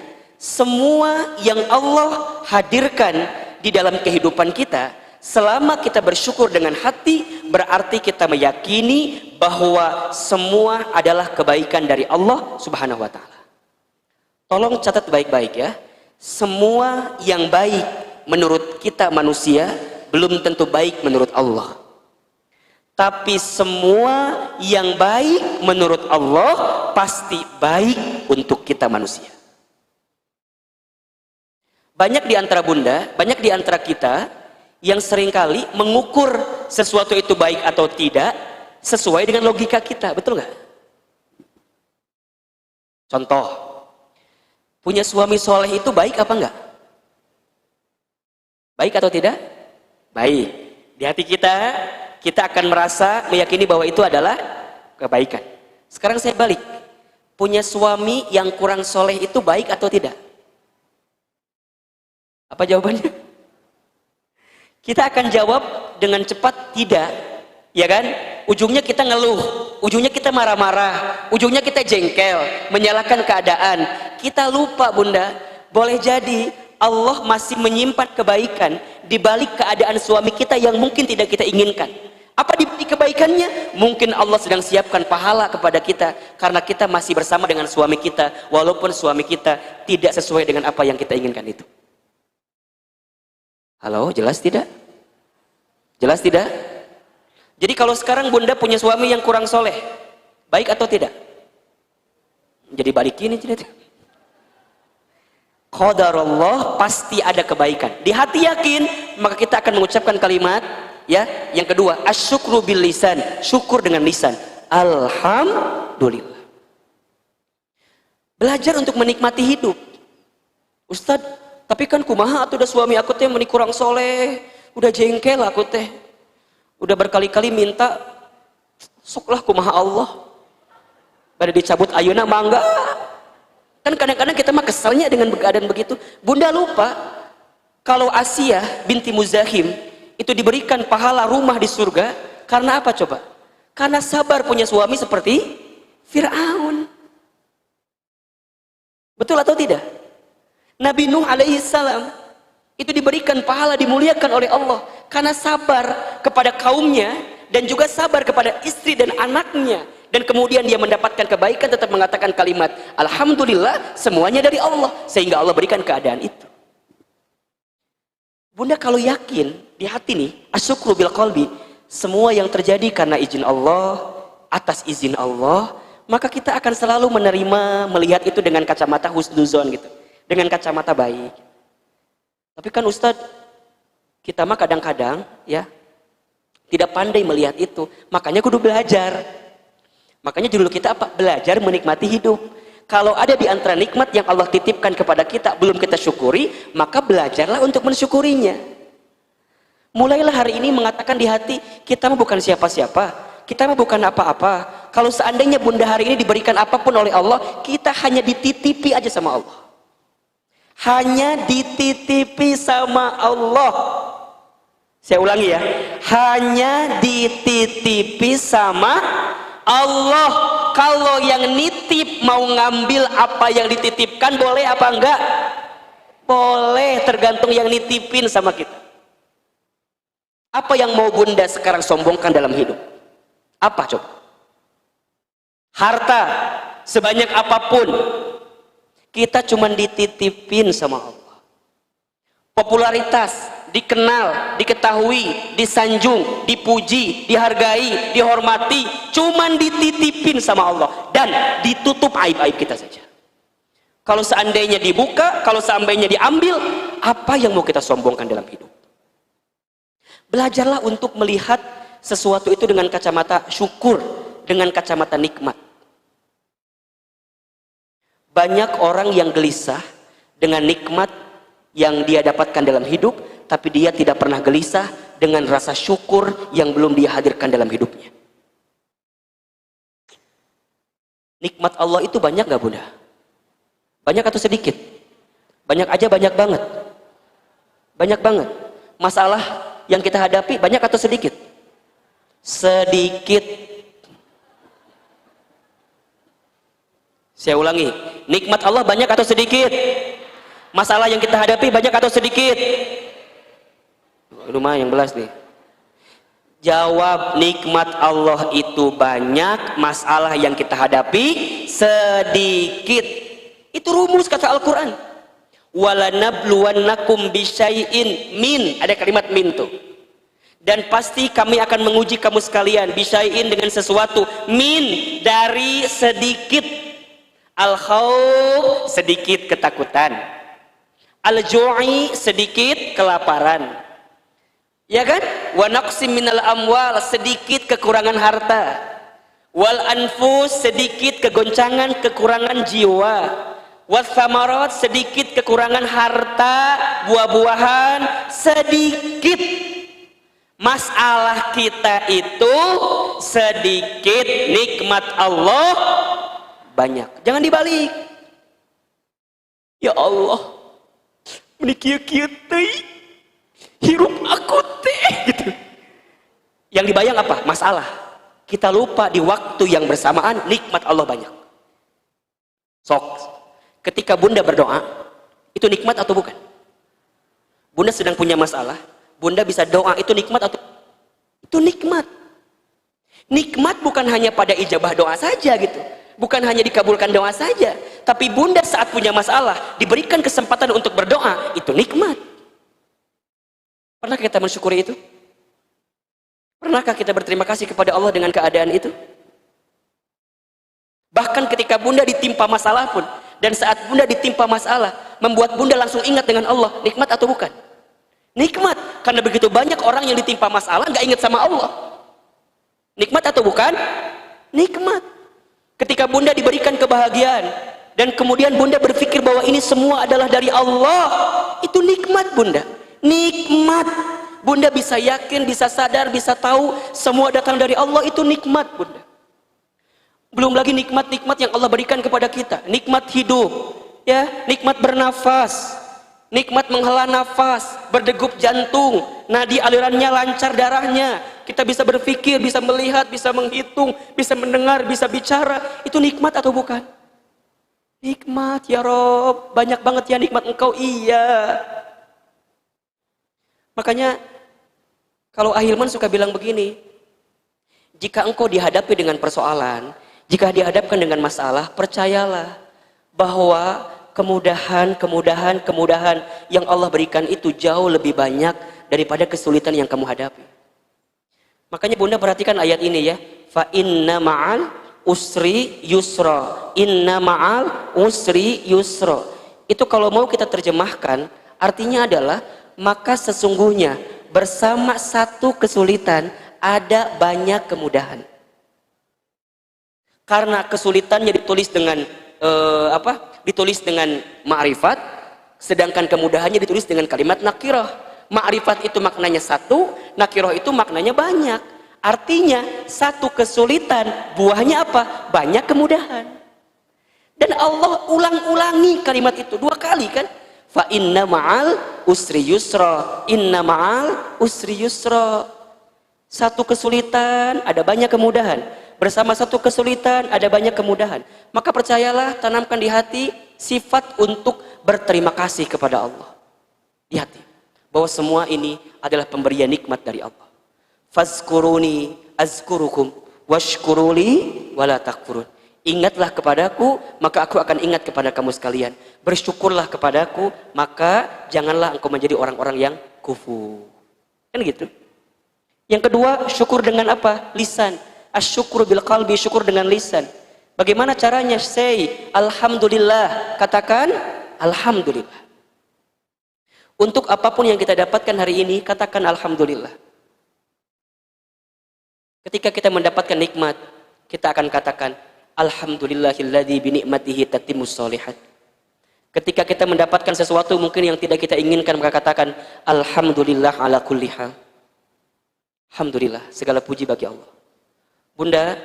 semua yang Allah hadirkan di dalam kehidupan kita, selama kita bersyukur dengan hati, berarti kita meyakini bahwa semua adalah kebaikan dari Allah Subhanahu wa taala. Tolong catat baik-baik ya. Semua yang baik menurut kita manusia belum tentu baik menurut Allah. Tapi semua yang baik menurut Allah pasti baik untuk kita manusia. Banyak di antara Bunda, banyak di antara kita yang seringkali mengukur sesuatu itu baik atau tidak sesuai dengan logika kita, betul nggak? Contoh, punya suami soleh itu baik apa enggak? Baik atau tidak? Baik. Di hati kita, kita akan merasa meyakini bahwa itu adalah kebaikan. Sekarang saya balik, punya suami yang kurang soleh itu baik atau tidak? Apa jawabannya? Kita akan jawab dengan cepat tidak, ya kan? Ujungnya kita ngeluh, ujungnya kita marah-marah, ujungnya kita jengkel, menyalahkan keadaan. Kita lupa, Bunda, boleh jadi Allah masih menyimpan kebaikan di balik keadaan suami kita yang mungkin tidak kita inginkan. Apa di balik kebaikannya? Mungkin Allah sedang siapkan pahala kepada kita karena kita masih bersama dengan suami kita, walaupun suami kita tidak sesuai dengan apa yang kita inginkan itu. Halo, jelas tidak? Jelas tidak? Jadi kalau sekarang Bunda punya suami yang kurang soleh, baik atau tidak? Jadi balik ini tidak? Qadarullah, pasti ada kebaikan. Di hati yakin, maka kita akan mengucapkan kalimat ya. Yang kedua, asyukru bil lisan, syukur dengan lisan. Alhamdulillah. Belajar untuk menikmati hidup. Ustadz, tapi kan kumaha atuh udah suami aku teh meni kurang soleh, udah jengkel aku teh, udah berkali-kali minta, soklah kumaha Allah, pada dicabut ayeuna mangga. Kan kadang-kadang kita mah kesalnya dengan keadaan begitu. Bunda lupa kalau Asia binti Muzahim itu diberikan pahala rumah di surga karena apa coba? Karena sabar punya suami seperti Fir'aun. Betul atau tidak? Nabi Nuh alaihi salam Itu diberikan pahala, dimuliakan oleh Allah karena sabar kepada kaumnya dan juga sabar kepada istri dan anaknya, dan kemudian dia mendapatkan kebaikan, tetap mengatakan kalimat alhamdulillah, semuanya dari Allah, sehingga Allah berikan keadaan itu. Bunda kalau yakin di hati nih, asyukru bil qalbi, semua yang terjadi karena izin Allah, atas izin Allah, maka kita akan selalu menerima, melihat itu dengan kacamata husnuzon gitu, dengan kacamata baik. Tapi kan Ustadz, kita mah kadang-kadang ya tidak pandai melihat itu, makanya kudu belajar. Makanya judul kita apa? Belajar menikmati hidup. Kalau ada di antara nikmat yang Allah titipkan kepada kita belum kita syukuri, maka belajarlah untuk mensyukurinya. Mulailah hari ini mengatakan di hati, kita mah bukan siapa-siapa, kita mah bukan apa-apa. Kalau seandainya bunda hari ini diberikan apapun oleh Allah, kita hanya dititipi aja sama Allah. Hanya dititipi sama Allah. Saya ulangi ya, hanya dititipi sama Allah. Kalau yang nitip mau ngambil apa yang dititipkan, boleh apa enggak? Boleh, tergantung yang nitipin sama kita. Apa yang mau bunda sekarang sombongkan dalam hidup? Apa coba? Harta sebanyak apapun, kita cuma dititipin sama Allah. Popularitas, dikenal, diketahui, disanjung, dipuji, dihargai, dihormati, cuman dititipin sama Allah dan ditutup aib-aib kita saja. Kalau seandainya dibuka, kalau seandainya diambil, apa yang mau kita sombongkan dalam hidup? Belajarlah untuk melihat sesuatu itu dengan kacamata syukur, dengan kacamata nikmat. Banyak orang yang gelisah dengan nikmat yang dia dapatkan dalam hidup, tapi dia tidak pernah gelisah dengan rasa syukur yang belum dia hadirkan dalam hidupnya. Nikmat Allah itu banyak gak bunda? Banyak atau sedikit? Banyak aja, banyak banget. Banyak banget. Masalah yang kita hadapi banyak atau sedikit? Sedikit. Saya ulangi, nikmat Allah banyak atau sedikit? Masalah yang kita hadapi banyak atau sedikit? Rumah yang belas nih. Jawab, nikmat Allah itu banyak, masalah yang kita hadapi sedikit. Itu rumus kata Al-Quran. Walanabluwannakum bisyai'in min, ada kalimat min tuh. Dan pasti kami akan menguji kamu sekalian bisyai'in dengan sesuatu, min dari sedikit. Al-khawf sedikit ketakutan, al-ju'i sedikit kelaparan, ya kan? Wa naqsim minal amwal sedikit kekurangan harta, wal anfus sedikit kegoncangan kekurangan jiwa, was samarat sedikit kekurangan harta buah-buahan sedikit. Masalah kita itu sedikit, nikmat Allah banyak. Jangan dibalik. Ya Allah, menikir-kir teh hirup aku teh gitu. Yang dibayang apa? Masalah. Kita lupa di waktu yang bersamaan nikmat Allah banyak. Sok, ketika bunda berdoa, itu nikmat atau bukan? Bunda sedang punya masalah, bunda bisa doa, itu nikmat atau? Itu nikmat. Nikmat bukan hanya pada ijabah doa saja gitu, bukan hanya dikabulkan doa saja, tapi bunda saat punya masalah diberikan kesempatan untuk berdoa, itu nikmat. Pernahkah kita mensyukuri itu? Pernahkah kita berterima kasih kepada Allah dengan keadaan itu? Bahkan ketika bunda ditimpa masalah pun, dan saat bunda ditimpa masalah membuat bunda langsung ingat dengan Allah, nikmat atau bukan? Nikmat, karena begitu banyak orang yang ditimpa masalah nggak ingat sama Allah. Nikmat atau bukan? Nikmat. Ketika bunda diberikan kebahagiaan dan kemudian bunda berpikir bahwa ini semua adalah dari Allah, itu nikmat bunda. Nikmat. Bunda bisa yakin, bisa sadar, bisa tahu semua datang dari Allah, itu nikmat bunda. Belum lagi nikmat-nikmat yang Allah berikan kepada kita. Nikmat hidup, ya, nikmat bernafas, nikmat menghela nafas, berdegup jantung, nadi alirannya lancar darahnya, kita bisa berpikir, bisa melihat, bisa menghitung, bisa mendengar, bisa bicara. Itu nikmat atau bukan? Nikmat ya Rob, banyak banget ya nikmat Engkau. Iya, Makanya kalau Ahilman suka bilang begini, jika engkau dihadapi dengan persoalan, jika dihadapkan dengan masalah, percayalah bahwa kemudahan yang Allah berikan itu jauh lebih banyak daripada kesulitan yang kamu hadapi. Makanya Bunda perhatikan ayat ini ya. Fa inna ma'al usri yusra. Inna ma'al usri yusra. Itu kalau mau kita terjemahkan, artinya adalah maka sesungguhnya bersama satu kesulitan ada banyak kemudahan. Karena kesulitannya ditulis dengan ditulis dengan ma'rifat, sedangkan kemudahannya ditulis dengan kalimat nakirah. Ma'rifat itu maknanya satu, nakirah itu maknanya banyak. Artinya satu kesulitan, buahnya apa? Banyak kemudahan. Dan Allah ulang-ulangi kalimat itu 2 kali kan? Fa inna ma'al usri yusra. Inna ma'al usri yusra. Satu kesulitan, ada banyak kemudahan. Bersama satu kesulitan, ada banyak kemudahan. Maka percayalah, tanamkan di hati sifat untuk berterima kasih kepada Allah. Di hati. Bahwa semua ini adalah pemberian nikmat dari Allah. Fazkuruni azkurukum washkuruli wala takfurun. Ingatlah kepadaku, maka aku akan ingat kepada kamu sekalian. Bersyukurlah kepadaku, maka janganlah engkau menjadi orang-orang yang kufur. Kan gitu. Yang kedua, syukur dengan apa? Lisan. Asyukru bil qalbi, syukur dengan lisan. Bagaimana caranya? Say alhamdulillah. Katakan alhamdulillah. Untuk apapun yang kita dapatkan hari ini, katakan alhamdulillah. Ketika kita mendapatkan nikmat, kita akan katakan alhamdulillahilladzi bi ni'matihi tatimmus sholihat. Ketika kita mendapatkan sesuatu mungkin yang tidak kita inginkan, maka katakan alhamdulillah ala kulli hal. Alhamdulillah, segala puji bagi Allah. Bunda,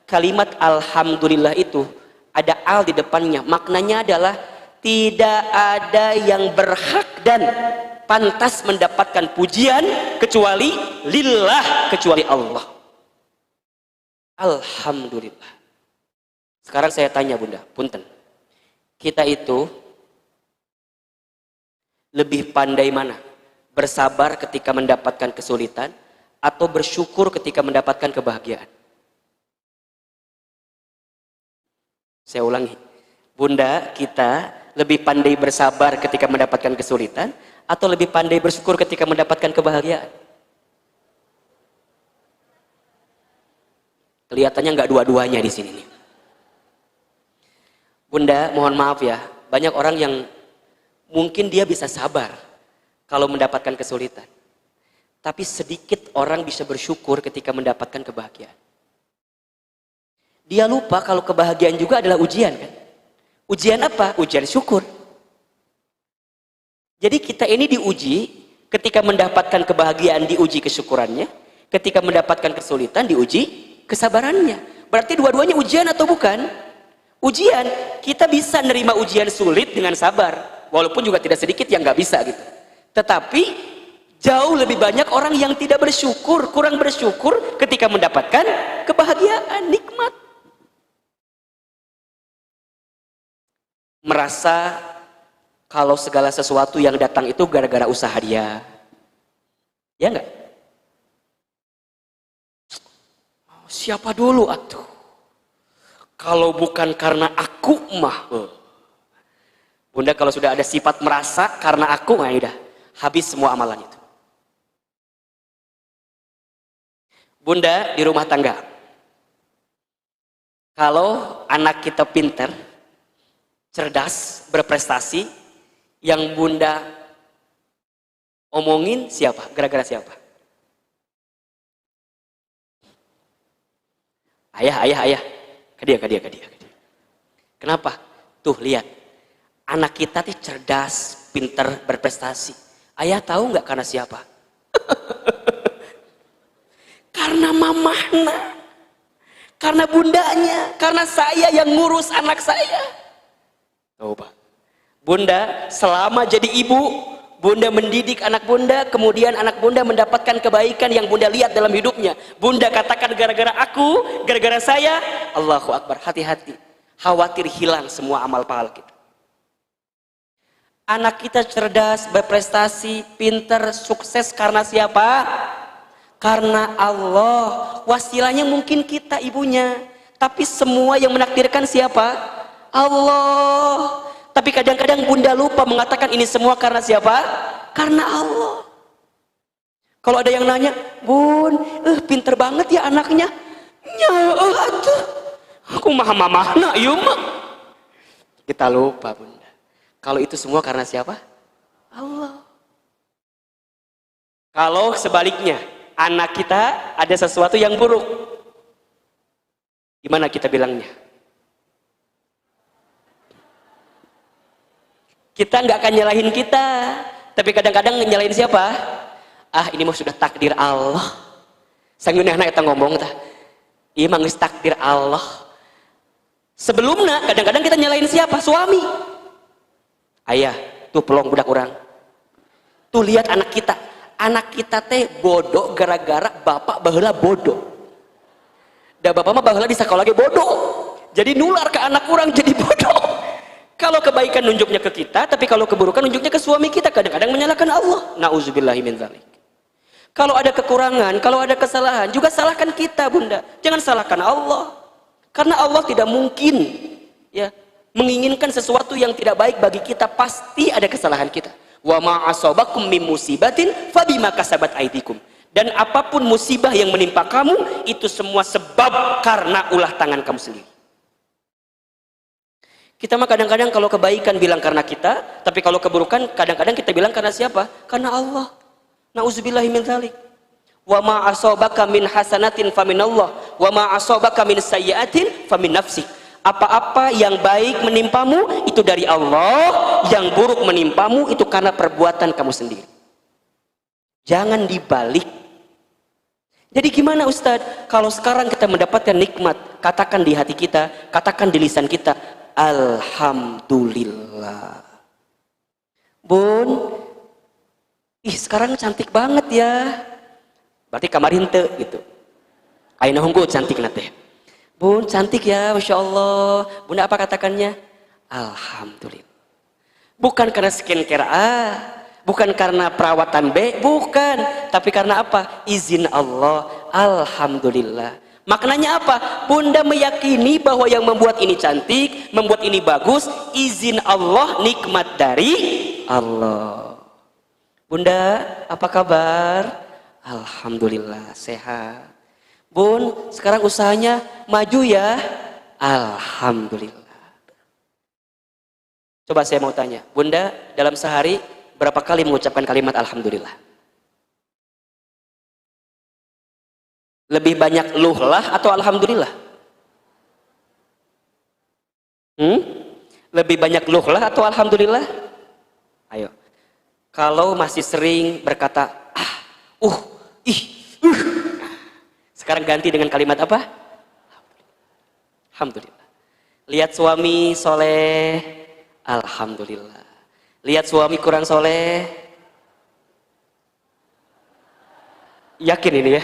kalimat alhamdulillah itu ada al di depannya. Maknanya adalah tidak ada yang berhak dan pantas mendapatkan pujian kecuali lillah, kecuali Allah. Alhamdulillah. Sekarang saya tanya Bunda, punten. Kita itu lebih pandai mana? Bersabar ketika mendapatkan kesulitan atau bersyukur ketika mendapatkan kebahagiaan? Saya ulangi. Bunda, kita lebih pandai bersabar ketika mendapatkan kesulitan atau lebih pandai bersyukur ketika mendapatkan kebahagiaan? Kelihatannya nggak dua-duanya di sini nih. Bunda, mohon maaf ya, banyak orang yang mungkin dia bisa sabar kalau mendapatkan kesulitan. Tapi sedikit orang bisa bersyukur ketika mendapatkan kebahagiaan. Dia lupa kalau kebahagiaan juga adalah ujian kan? Ujian apa? Ujian syukur. Jadi kita ini diuji, ketika mendapatkan kebahagiaan diuji kesyukurannya, ketika mendapatkan kesulitan diuji kesabarannya. Berarti dua-duanya ujian atau bukan? Ujian. Kita bisa nerima ujian sulit dengan sabar, walaupun juga tidak sedikit yang nggak bisa gitu. Tetapi jauh lebih banyak orang yang tidak bersyukur, kurang bersyukur ketika mendapatkan kebahagiaan, nikmat. Merasa kalau segala sesuatu yang datang itu gara-gara usaha dia. Ya enggak? Siapa dulu atuh? Kalau bukan karena aku mah. Bunda, kalau sudah ada sifat merasa karena aku, nah udah habis semua amalan itu. Bunda, di rumah tangga, kalau anak kita pinter, cerdas, berprestasi, yang Bunda omongin siapa? Gara-gara siapa? Ayah. Ke dia. Kenapa? Tuh lihat, anak kita tuh cerdas, pinter, berprestasi. Ayah tahu nggak karena siapa? Karena mamahnya, karena bundanya, karena saya yang ngurus anak saya. Coba, Bunda selama jadi ibu, Bunda mendidik anak Bunda, kemudian anak Bunda mendapatkan kebaikan yang Bunda lihat dalam hidupnya. Bunda katakan gara-gara aku, gara-gara saya. Allahu Akbar, hati-hati. Khawatir hilang semua amal pahala kita. Anak kita cerdas, berprestasi, pinter, sukses karena siapa? Karena Allah. Wasilahnya mungkin kita ibunya, tapi semua yang menakdirkan siapa? Allah. Tapi kadang-kadang bunda lupa mengatakan ini semua karena siapa? Karena Allah. Kalau ada yang nanya, bun, pinter banget ya anaknya. Ya, atuh. Aku mah nak, yuma. Kita lupa bunda. Kalau itu semua karena siapa? Allah. Kalau sebaliknya, anak kita ada sesuatu yang buruk, gimana kita bilangnya? Kita nggak akan nyalahin kita, tapi kadang-kadang nyalahin siapa? Ah, ini mah sudah takdir Allah. Sangguna anak kita ngomong tah, iya mah geus takdir Allah. Sebelumnya kadang-kadang kita nyalahin siapa? Suami. Ayah, tuh pelong budak orang. Tuh lihat anak kita teh bodoh gara-gara bapak baheula bodoh. Da bapak mah baheula di sekolah lagi bodoh. Jadi nular ke anak orang jadi bodoh. Kalau kebaikan nunjuknya ke kita, tapi kalau keburukan nunjuknya ke suami kita, kadang-kadang menyalahkan Allah. Nauzubillahi min dzalik. Kalau ada kekurangan, kalau ada kesalahan, juga salahkan kita, bunda. Jangan salahkan Allah. Karena Allah tidak mungkin ya menginginkan sesuatu yang tidak baik bagi kita, pasti ada kesalahan kita. Wa ma asabakum min musibatin fabima kasabat aydikum. Dan apapun musibah yang menimpa kamu, itu semua sebab karena ulah tangan kamu sendiri. Kita mah kadang-kadang kalau kebaikan bilang karena kita, tapi kalau keburukan kadang-kadang kita bilang karena siapa? Karena Allah. Nauzubillahi min dzalik. Wa ma asabaka min hasanatin faminallah, wa ma asabaka min sayyi'atin famin nafsik. Apa-apa yang baik menimpamu itu dari Allah, yang buruk menimpamu itu karena perbuatan kamu sendiri. Jangan dibalik. Jadi gimana Ustadz? Kalau sekarang kita mendapatkan nikmat, katakan di hati kita, katakan di lisan kita, alhamdulillah. Bun, sekarang cantik banget ya. Berarti kamarin teu gitu. Ayeuna hungkul cantik nate. Bun, cantik ya, Masya Allah. Bunda apa katakannya? Alhamdulillah. Bukan karena skincare A, bukan karena perawatan B, bukan. Tapi karena apa? Izin Allah. Alhamdulillah. Maknanya apa? Bunda meyakini bahwa yang membuat ini cantik, membuat ini bagus, izin Allah, nikmat dari Allah. Bunda, apa kabar? Alhamdulillah, sehat. Bun, sekarang usahanya maju ya. Alhamdulillah. Coba saya mau tanya, Bunda dalam sehari berapa kali mengucapkan kalimat Alhamdulillah? Lebih banyak luhlah atau Alhamdulillah? Lebih banyak luhlah atau Alhamdulillah? Ayo. Kalau masih sering berkata sekarang ganti dengan kalimat apa? Alhamdulillah. Lihat suami soleh, alhamdulillah. Lihat suami kurang soleh, yakin ini ya?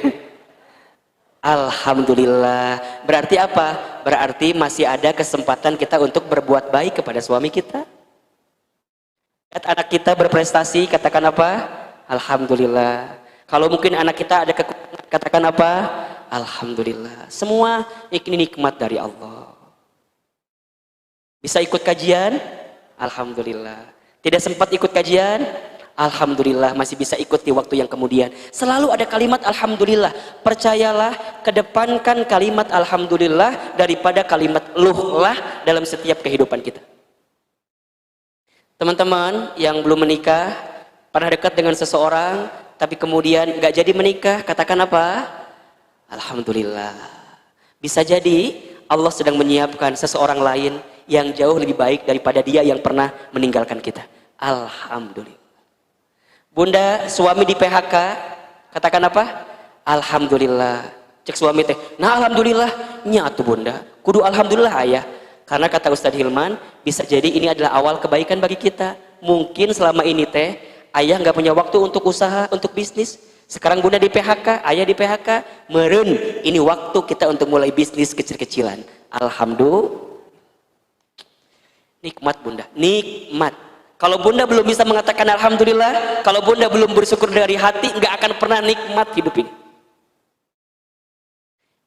Alhamdulillah. Berarti apa? Berarti masih ada kesempatan kita untuk berbuat baik kepada suami kita. Lihat anak kita berprestasi, katakan apa? Alhamdulillah. Kalau mungkin anak kita ada kekurangan, katakan apa? Alhamdulillah. Semua ini nikmat dari Allah. Bisa ikut kajian? Alhamdulillah. Tidak sempat ikut kajian? Alhamdulillah, masih bisa ikut di waktu yang kemudian. Selalu ada kalimat Alhamdulillah. Percayalah, kedepankan kalimat Alhamdulillah daripada kalimat luhlah dalam setiap kehidupan kita. Teman-teman yang belum menikah, pernah dekat dengan seseorang, tapi kemudian gak jadi menikah, katakan apa? Alhamdulillah. Bisa jadi Allah sedang menyiapkan seseorang lain yang jauh lebih baik daripada dia yang pernah meninggalkan kita. Alhamdulillah. Bunda, suami di PHK, katakan apa? Alhamdulillah. Cek suami teh, nah alhamdulillah, nyatu bunda, kudu alhamdulillah ayah. Karena kata Ustadz Hilman, bisa jadi ini adalah awal kebaikan bagi kita. Mungkin selama ini teh, ayah nggak punya waktu untuk usaha, untuk bisnis. Sekarang bunda di PHK, ayah di PHK, meren, ini waktu kita untuk mulai bisnis kecil-kecilan. Alhamdulillah. Nikmat bunda, nikmat. Kalau bunda belum bisa mengatakan alhamdulillah, kalau bunda belum bersyukur dari hati, nggak akan pernah nikmat hidup ini.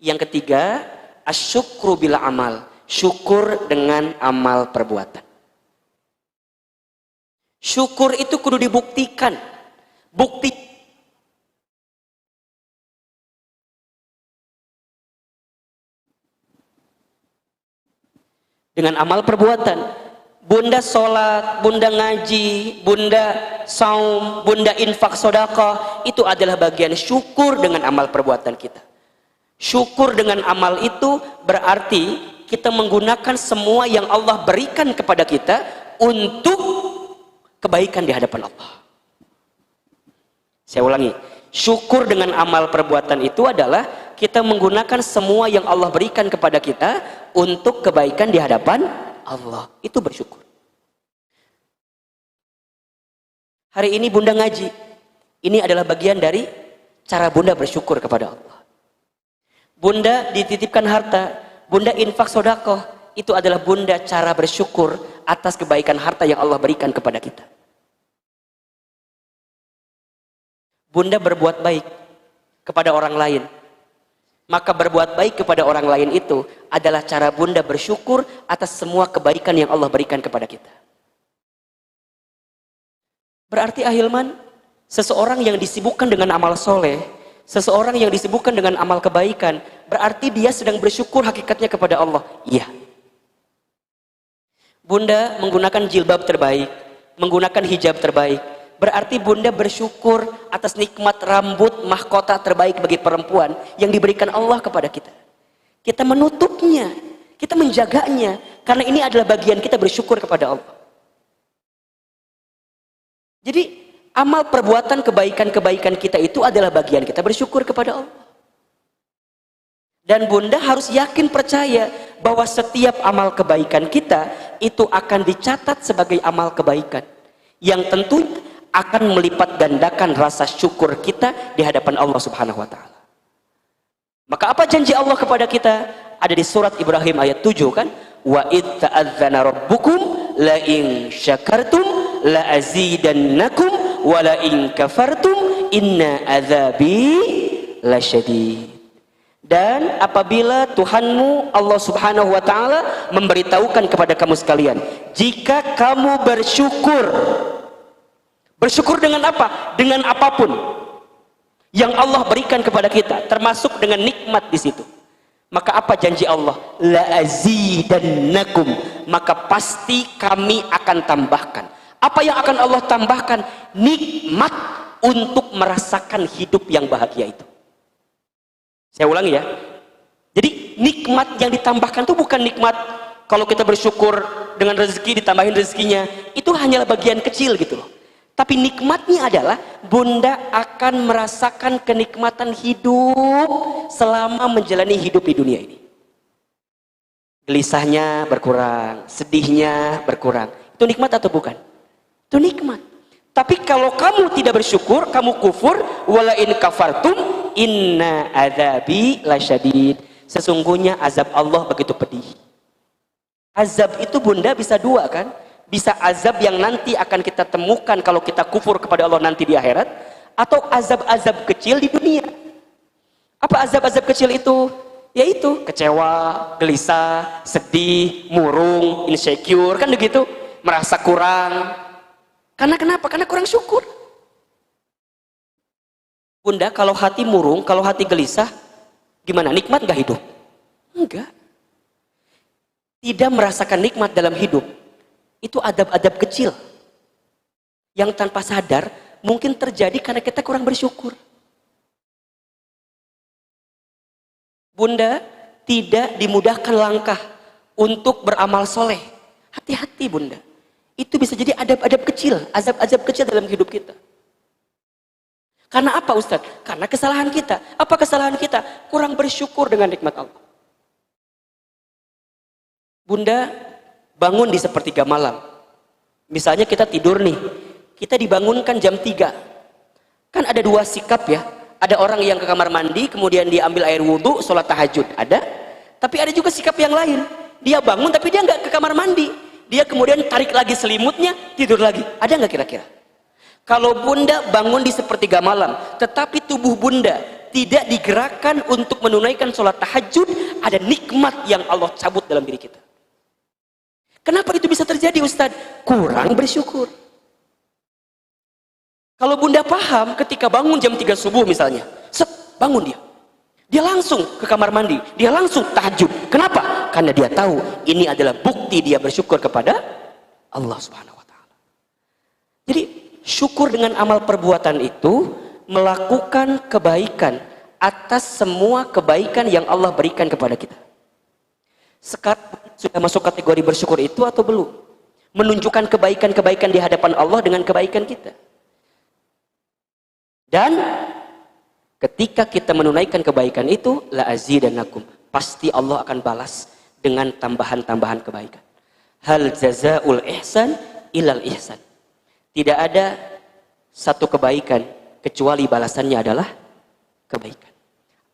Yang ketiga, asyukru bil amal, syukur dengan amal perbuatan. Syukur itu kudu dibuktikan. Bukti dengan amal perbuatan. Bunda sholat, bunda ngaji, bunda saum, bunda infak sedekah, itu adalah bagian syukur dengan amal perbuatan kita. Syukur dengan amal itu berarti kita menggunakan semua yang Allah berikan kepada kita untuk kebaikan di hadapan Allah. Saya ulangi, syukur dengan amal perbuatan itu adalah kita menggunakan semua yang Allah berikan kepada kita untuk kebaikan di hadapan Allah. Itu bersyukur. Hari ini bunda ngaji, ini adalah bagian dari cara bunda bersyukur kepada Allah. Bunda dititipkan harta, bunda infak sedekah, itu adalah bunda cara bersyukur atas kebaikan harta yang Allah berikan kepada kita. Bunda berbuat baik kepada orang lain, maka berbuat baik kepada orang lain itu adalah cara bunda bersyukur atas semua kebaikan yang Allah berikan kepada kita. Berarti ahilman, seseorang yang disibukkan dengan amal soleh, seseorang yang disibukkan dengan amal kebaikan, berarti dia sedang bersyukur hakikatnya kepada Allah. Iya. Bunda menggunakan jilbab terbaik, menggunakan hijab terbaik, berarti bunda bersyukur atas nikmat rambut mahkota terbaik bagi perempuan yang diberikan Allah kepada kita. Kita menutupnya, kita menjaganya, karena ini adalah bagian kita bersyukur kepada Allah. Jadi amal perbuatan kebaikan-kebaikan kita itu adalah bagian kita bersyukur kepada Allah. Dan bunda harus yakin percaya bahwa setiap amal kebaikan kita itu akan dicatat sebagai amal kebaikan yang tentu akan melipat gandakan rasa syukur kita di hadapan Allah Subhanahu wa taala. Maka apa janji Allah kepada kita? Ada di surat Ibrahim ayat 7 kan? Wa id ta'adzana rabbukum la in syakartum la azidannakum wa la in kafartum inna adzabi lasyadid. Dan apabila Tuhanmu Allah Subhanahu wa taala memberitahukan kepada kamu sekalian, jika kamu bersyukur, bersyukur dengan apa? Dengan apapun yang Allah berikan kepada kita, termasuk dengan nikmat di situ. Maka apa janji Allah? La azidannakum, maka pasti kami akan tambahkan. Apa yang akan Allah tambahkan? Nikmat untuk merasakan hidup yang bahagia itu. Saya ulangi ya. Jadi nikmat yang ditambahkan itu bukan nikmat kalau kita bersyukur dengan rezeki ditambahin rezekinya, itu hanyalah bagian kecil gitu loh. Tapi nikmatnya adalah bunda akan merasakan kenikmatan hidup selama menjalani hidup di dunia ini. Gelisahnya berkurang, sedihnya berkurang. Itu nikmat atau bukan? Itu nikmat. Tapi kalau kamu tidak bersyukur, kamu kufur, wala in kafartum inna adzabi lasyadid. Sesungguhnya azab Allah begitu pedih. Azab itu bunda bisa dua kan? Bisa azab yang nanti akan kita temukan kalau kita kufur kepada Allah nanti di akhirat, atau azab-azab kecil di dunia. Apa azab-azab kecil itu? Yaitu kecewa, gelisah, sedih, murung, insecure, kan begitu, merasa kurang. Karena kenapa? Karena kurang syukur. Bunda, kalau hati murung, kalau hati gelisah, gimana? Nikmat gak hidup? Enggak. Tidak merasakan nikmat dalam hidup, itu adab-adab kecil yang tanpa sadar mungkin terjadi karena kita kurang bersyukur. Bunda tidak dimudahkan langkah untuk beramal soleh. Hati-hati bunda, itu bisa jadi adab-adab kecil, azab-azab kecil dalam hidup kita. Karena apa Ustadz? Karena kesalahan kita. Apa kesalahan kita? Kurang bersyukur dengan nikmat Allah. Bunda bangun di sepertiga malam. Misalnya kita tidur nih, kita dibangunkan jam 3. Kan ada dua sikap ya. Ada orang yang ke kamar mandi, kemudian dia ambil air wudhu, sholat tahajud. Ada. Tapi ada juga sikap yang lain. Dia bangun tapi dia nggak ke kamar mandi. dia kemudian tarik lagi selimutnya, tidur lagi. Ada nggak kira-kira? Kalau bunda bangun di sepertiga malam, tetapi tubuh bunda tidak digerakkan untuk menunaikan sholat tahajud, ada nikmat yang Allah cabut dalam diri kita. Kenapa itu bisa terjadi, Ustadz? Kurang bersyukur. Kalau bunda paham, ketika bangun jam 3 subuh misalnya, bangun dia langsung ke kamar mandi, dia langsung tahajud. Kenapa? Karena dia tahu ini adalah bukti dia bersyukur kepada Allah Subhanahu wa Ta'ala. Jadi syukur dengan amal perbuatan itu melakukan kebaikan atas semua kebaikan yang Allah berikan kepada kita. Sekarang sudah masuk kategori bersyukur itu atau belum? Menunjukkan kebaikan-kebaikan di hadapan Allah dengan kebaikan kita. Dan ketika kita menunaikan kebaikan itu, la azidannakum, pasti Allah akan balas dengan tambahan-tambahan kebaikan. Hal jazaul ihsan ilal ihsan. Tidak ada satu kebaikan kecuali balasannya adalah kebaikan.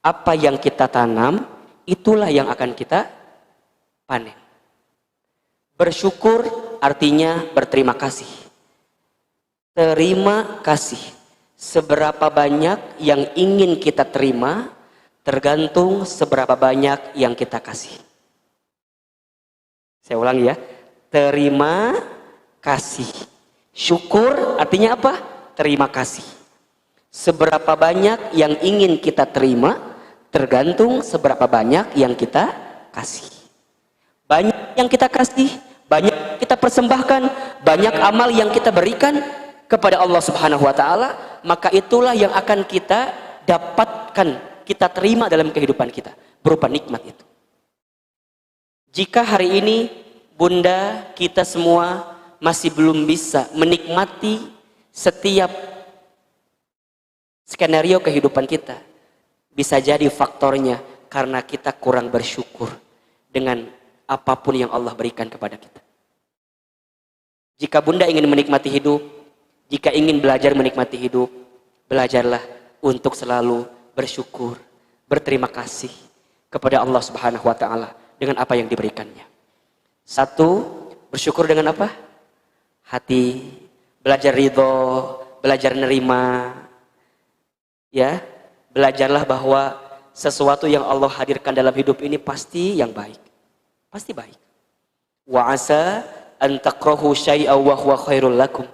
Apa yang kita tanam, itulah yang akan kita panen. Bersyukur artinya berterima kasih. Terima kasih. Seberapa banyak yang ingin kita terima, tergantung seberapa banyak yang kita kasih. Saya ulangi ya. Terima kasih. Syukur artinya apa? Terima kasih. Seberapa banyak yang ingin kita terima, tergantung seberapa banyak yang kita kasih. Banyak yang kita kasih, banyak yang kita persembahkan, banyak amal yang kita berikan kepada Allah Subhanahu wa Ta'ala, maka itulah yang akan kita dapatkan, kita terima dalam kehidupan kita berupa nikmat itu. Jika hari ini bunda, kita semua masih belum bisa menikmati setiap skenario kehidupan kita, bisa jadi faktornya karena kita kurang bersyukur dengan apapun yang Allah berikan kepada kita. Jika bunda ingin menikmati hidup, jika ingin belajar menikmati hidup, belajarlah untuk selalu bersyukur, berterima kasih kepada Allah Subhanahu wa Ta'ala dengan apa yang diberikannya. Satu, bersyukur dengan apa? Hati, belajar ridho, belajar nerima. Ya, belajarlah bahwa sesuatu yang Allah hadirkan dalam hidup ini pasti yang baik. Pasti baik. Wa asa an takrahu syai'an wa huwa khairul lakum.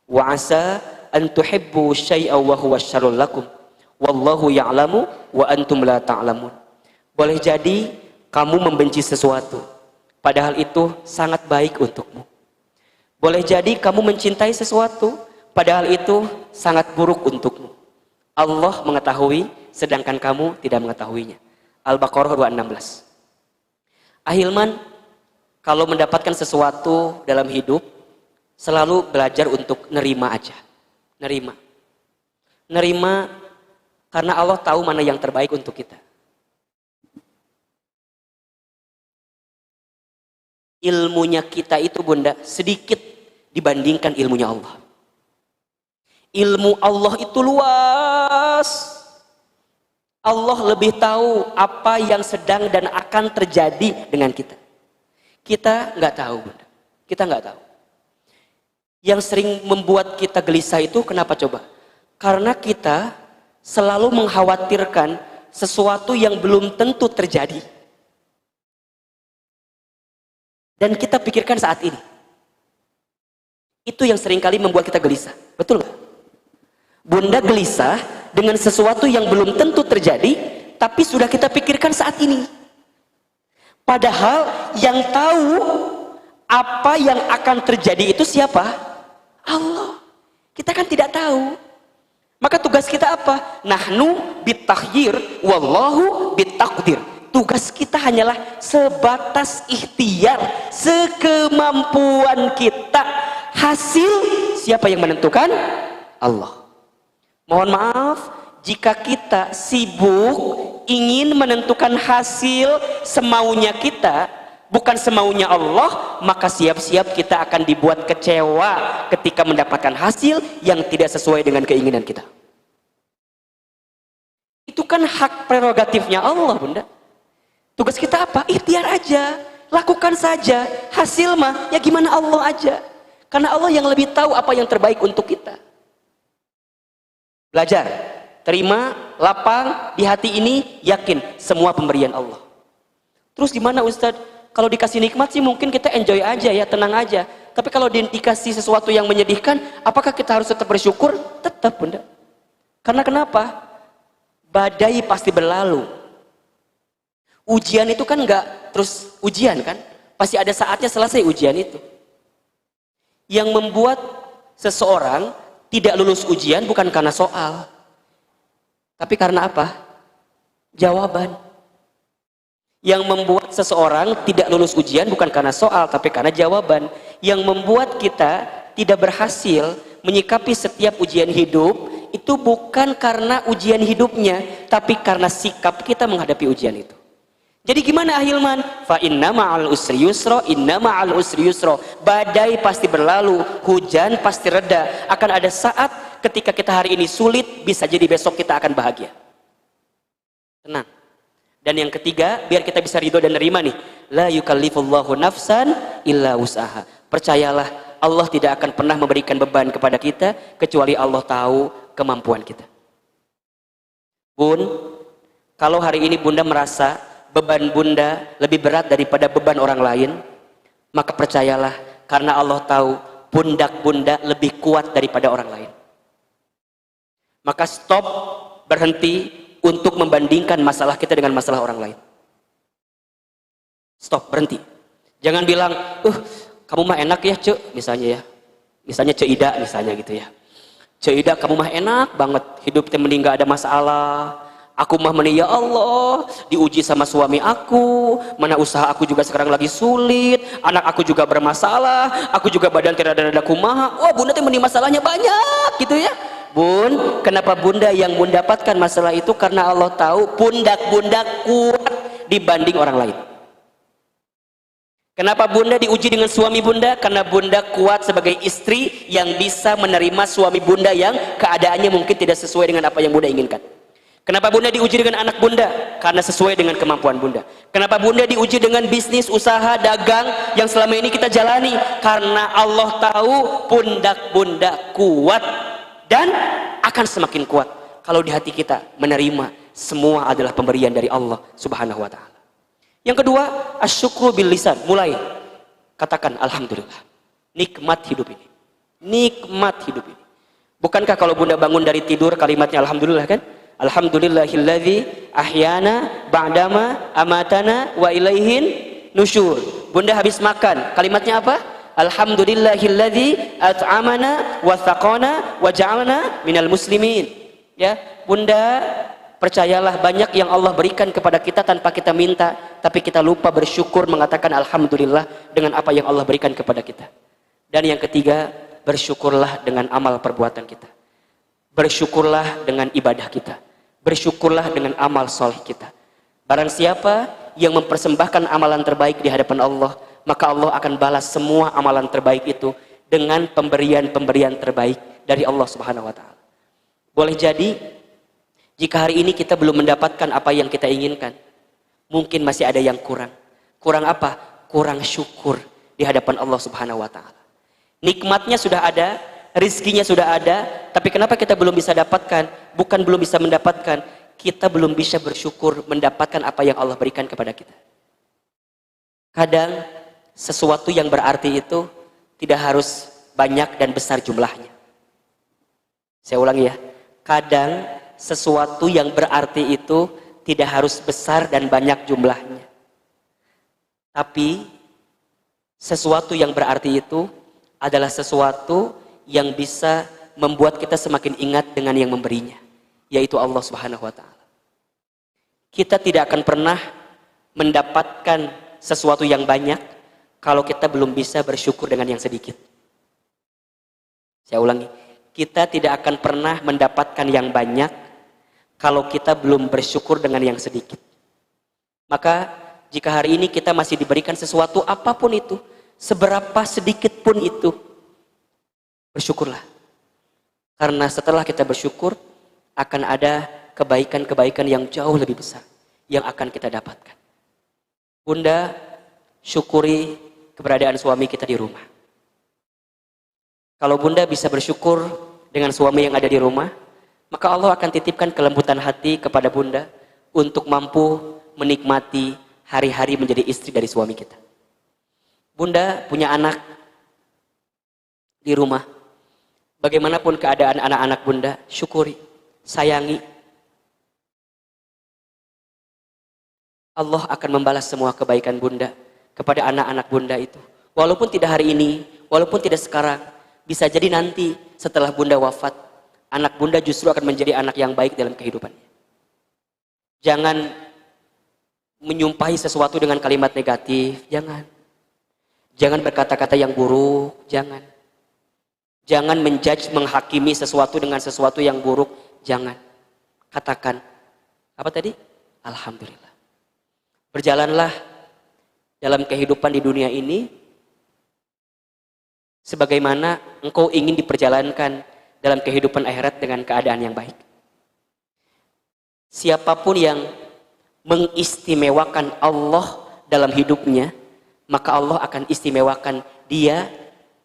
Wa asa an tuhibbu syai'an wa huwa syarrul lakum. Wallahu ya'lamu wa antum la ta'lamun. Boleh jadi kamu membenci sesuatu, padahal itu sangat baik untukmu. Boleh jadi kamu mencintai sesuatu, padahal itu sangat buruk untukmu. Allah mengetahui, sedangkan kamu tidak mengetahuinya. Al-Baqarah 216. Ahilman, kalau mendapatkan sesuatu dalam hidup, selalu belajar untuk nerima aja. Nerima. Nerima karena Allah tahu mana yang terbaik untuk kita. Ilmunya kita itu bunda sedikit dibandingkan ilmunya Allah. Ilmu Allah itu luas. Allah lebih tahu apa yang sedang dan akan terjadi dengan kita. Kita nggak tahu bunda. Kita nggak tahu. Yang sering membuat kita gelisah itu kenapa coba? Karena kita selalu mengkhawatirkan sesuatu yang belum tentu terjadi. Dan kita pikirkan saat ini. Itu yang seringkali membuat kita gelisah. Betul nggak? Bunda gelisah dengan sesuatu yang belum tentu terjadi, tapi sudah kita pikirkan saat ini. Padahal yang tahu apa yang akan terjadi itu siapa? Allah. Kita kan tidak tahu. Maka tugas kita apa? Nahnu bitakhyir wallahu bitakdir. Tugas kita hanyalah sebatas ikhtiar, sekemampuan kita. Hasil siapa yang menentukan? Allah. Mohon maaf jika kita sibuk ingin menentukan hasil semaunya kita, bukan semaunya Allah, maka siap-siap kita akan dibuat kecewa ketika mendapatkan hasil yang tidak sesuai dengan keinginan kita. Itu kan hak prerogatifnya Allah bunda. Tugas kita apa? Ikhtiar aja. lakukan saja. Hasil mah ya gimana Allah aja. Karena Allah yang lebih tahu apa yang terbaik untuk kita. Belajar, terima, lapang di hati ini, yakin semua pemberian Allah. Terus gimana Ustadz? Kalau dikasih nikmat sih mungkin kita enjoy aja ya, tenang aja. Tapi kalau dikasih sesuatu yang menyedihkan, apakah kita harus tetap bersyukur? Tetap, Bunda. Karena kenapa? Badai pasti berlalu. Ujian itu kan nggak terus ujian kan? Pasti ada saatnya selesai ujian itu. Yang membuat seseorang tidak lulus ujian bukan karena soal, tapi karena apa? Jawaban. Yang membuat seseorang tidak lulus ujian bukan karena soal, tapi karena jawaban. Yang membuat kita tidak berhasil menyikapi setiap ujian hidup itu bukan karena ujian hidupnya, tapi karena sikap kita menghadapi ujian itu. Jadi gimana Ahilman? Fa inna ma'al usri yusra, inna ma'al usri yusra. Badai pasti berlalu, hujan pasti reda. Akan ada saat ketika kita hari ini sulit, bisa jadi besok kita akan bahagia. Tenang. Dan yang ketiga, biar kita bisa ridho dan nerima nih, la yukallifullahu nafsan illa wus'aha. Percayalah, Allah tidak akan pernah memberikan beban kepada kita kecuali Allah tahu kemampuan kita. Bun, kalau hari ini Bunda merasa beban Bunda lebih berat daripada beban orang lain, maka percayalah, karena Allah tahu pundak Bunda lebih kuat daripada orang lain. Maka stop, berhenti untuk membandingkan masalah kita dengan masalah orang lain. Stop, berhenti. Jangan bilang, kamu mah enak ya Cek, misalnya ya. Misalnya Cek Ida misalnya gitu ya. Cek Ida, kamu mah enak banget, hidup mending gak ada masalah. Aku mah meni, ya Allah, diuji sama suami aku, mana usaha aku juga sekarang lagi sulit, anak aku juga bermasalah, aku juga badan tidak ada kumaha. Oh, Bunda teh meni masalahnya banyak gitu ya. Bun, kenapa Bunda yang mendapatkan masalah itu? Karena Allah tahu pundak Bunda kuat dibanding orang lain. Kenapa Bunda diuji dengan suami Bunda? Karena Bunda kuat sebagai istri yang bisa menerima suami Bunda yang keadaannya mungkin tidak sesuai dengan apa yang Bunda inginkan. Kenapa Bunda diuji dengan anak Bunda? Karena sesuai dengan kemampuan Bunda. Kenapa Bunda diuji dengan bisnis, usaha, dagang yang selama ini kita jalani? Karena Allah tahu pundak Bunda kuat dan akan semakin kuat kalau di hati kita menerima semua adalah pemberian dari Allah Subhanahu wa taala. Yang kedua, asyukru bil lisan. Mulai katakan alhamdulillah. Nikmat hidup ini. Nikmat hidup ini. Bukankah kalau Bunda bangun dari tidur kalimatnya alhamdulillah kan? Alhamdulillahilladzi ahyana ba'dama amatana wa ilaihin nusyur. Bunda habis makan, kalimatnya apa? Alhamdulillahilladzi at'amana wa thaqana wa ja'alna minal muslimin. Ya, Bunda percayalah banyak yang Allah berikan kepada kita tanpa kita minta, tapi kita lupa bersyukur mengatakan alhamdulillah dengan apa yang Allah berikan kepada kita. Dan yang ketiga, bersyukurlah dengan amal perbuatan kita. Bersyukurlah dengan ibadah kita. Bersyukurlah dengan amal soleh kita. Barang siapa yang mempersembahkan amalan terbaik di hadapan Allah, maka Allah akan balas semua amalan terbaik itu dengan pemberian-pemberian terbaik dari Allah Subhanahu wa taala. Boleh jadi jika hari ini kita belum mendapatkan apa yang kita inginkan, mungkin masih ada yang kurang. Kurang apa? Kurang syukur di hadapan Allah Subhanahu wa taala. Nikmatnya sudah ada, rizkinya sudah ada, tapi kenapa kita belum bisa dapatkan? Bukan belum bisa mendapatkan, kita belum bisa bersyukur mendapatkan apa yang Allah berikan kepada kita. Kadang sesuatu yang berarti itu tidak harus banyak dan besar jumlahnya. Saya ulangi ya, kadang sesuatu yang berarti itu tidak harus besar dan banyak jumlahnya. Tapi sesuatu yang berarti itu adalah sesuatu yang bisa membuat kita semakin ingat dengan yang memberinya, yaitu Allah Subhanahu wa taala. Kita tidak akan pernah mendapatkan sesuatu yang banyak kalau kita belum bisa bersyukur dengan yang sedikit. Saya ulangi, kita tidak akan pernah mendapatkan yang banyak kalau kita belum bersyukur dengan yang sedikit. Maka jika hari ini kita masih diberikan sesuatu apapun itu, seberapa sedikit pun itu, bersyukurlah. Karena setelah kita bersyukur, akan ada kebaikan-kebaikan yang jauh lebih besar yang akan kita dapatkan. Bunda syukuri keberadaan suami kita di rumah. Kalau bunda bisa bersyukur dengan suami yang ada di rumah, maka Allah akan titipkan kelembutan hati kepada bunda untuk mampu menikmati hari-hari menjadi istri dari suami kita. Bunda punya anak di rumah. Bagaimanapun keadaan anak-anak bunda, syukuri, sayangi. Allah akan membalas semua kebaikan bunda kepada anak-anak bunda itu. Walaupun tidak hari ini, walaupun tidak sekarang, bisa jadi nanti setelah bunda wafat, anak bunda justru akan menjadi anak yang baik dalam kehidupannya. Jangan menyumpahi sesuatu dengan kalimat negatif, jangan. Jangan berkata-kata yang buruk, jangan. Jangan menjudge, menghakimi sesuatu dengan sesuatu yang buruk, jangan. Katakan, apa tadi? Alhamdulillah. Berjalanlah dalam kehidupan di dunia ini sebagaimana engkau ingin diperjalankan dalam kehidupan akhirat dengan keadaan yang baik. Siapapun yang mengistimewakan Allah dalam hidupnya, maka Allah akan istimewakan dia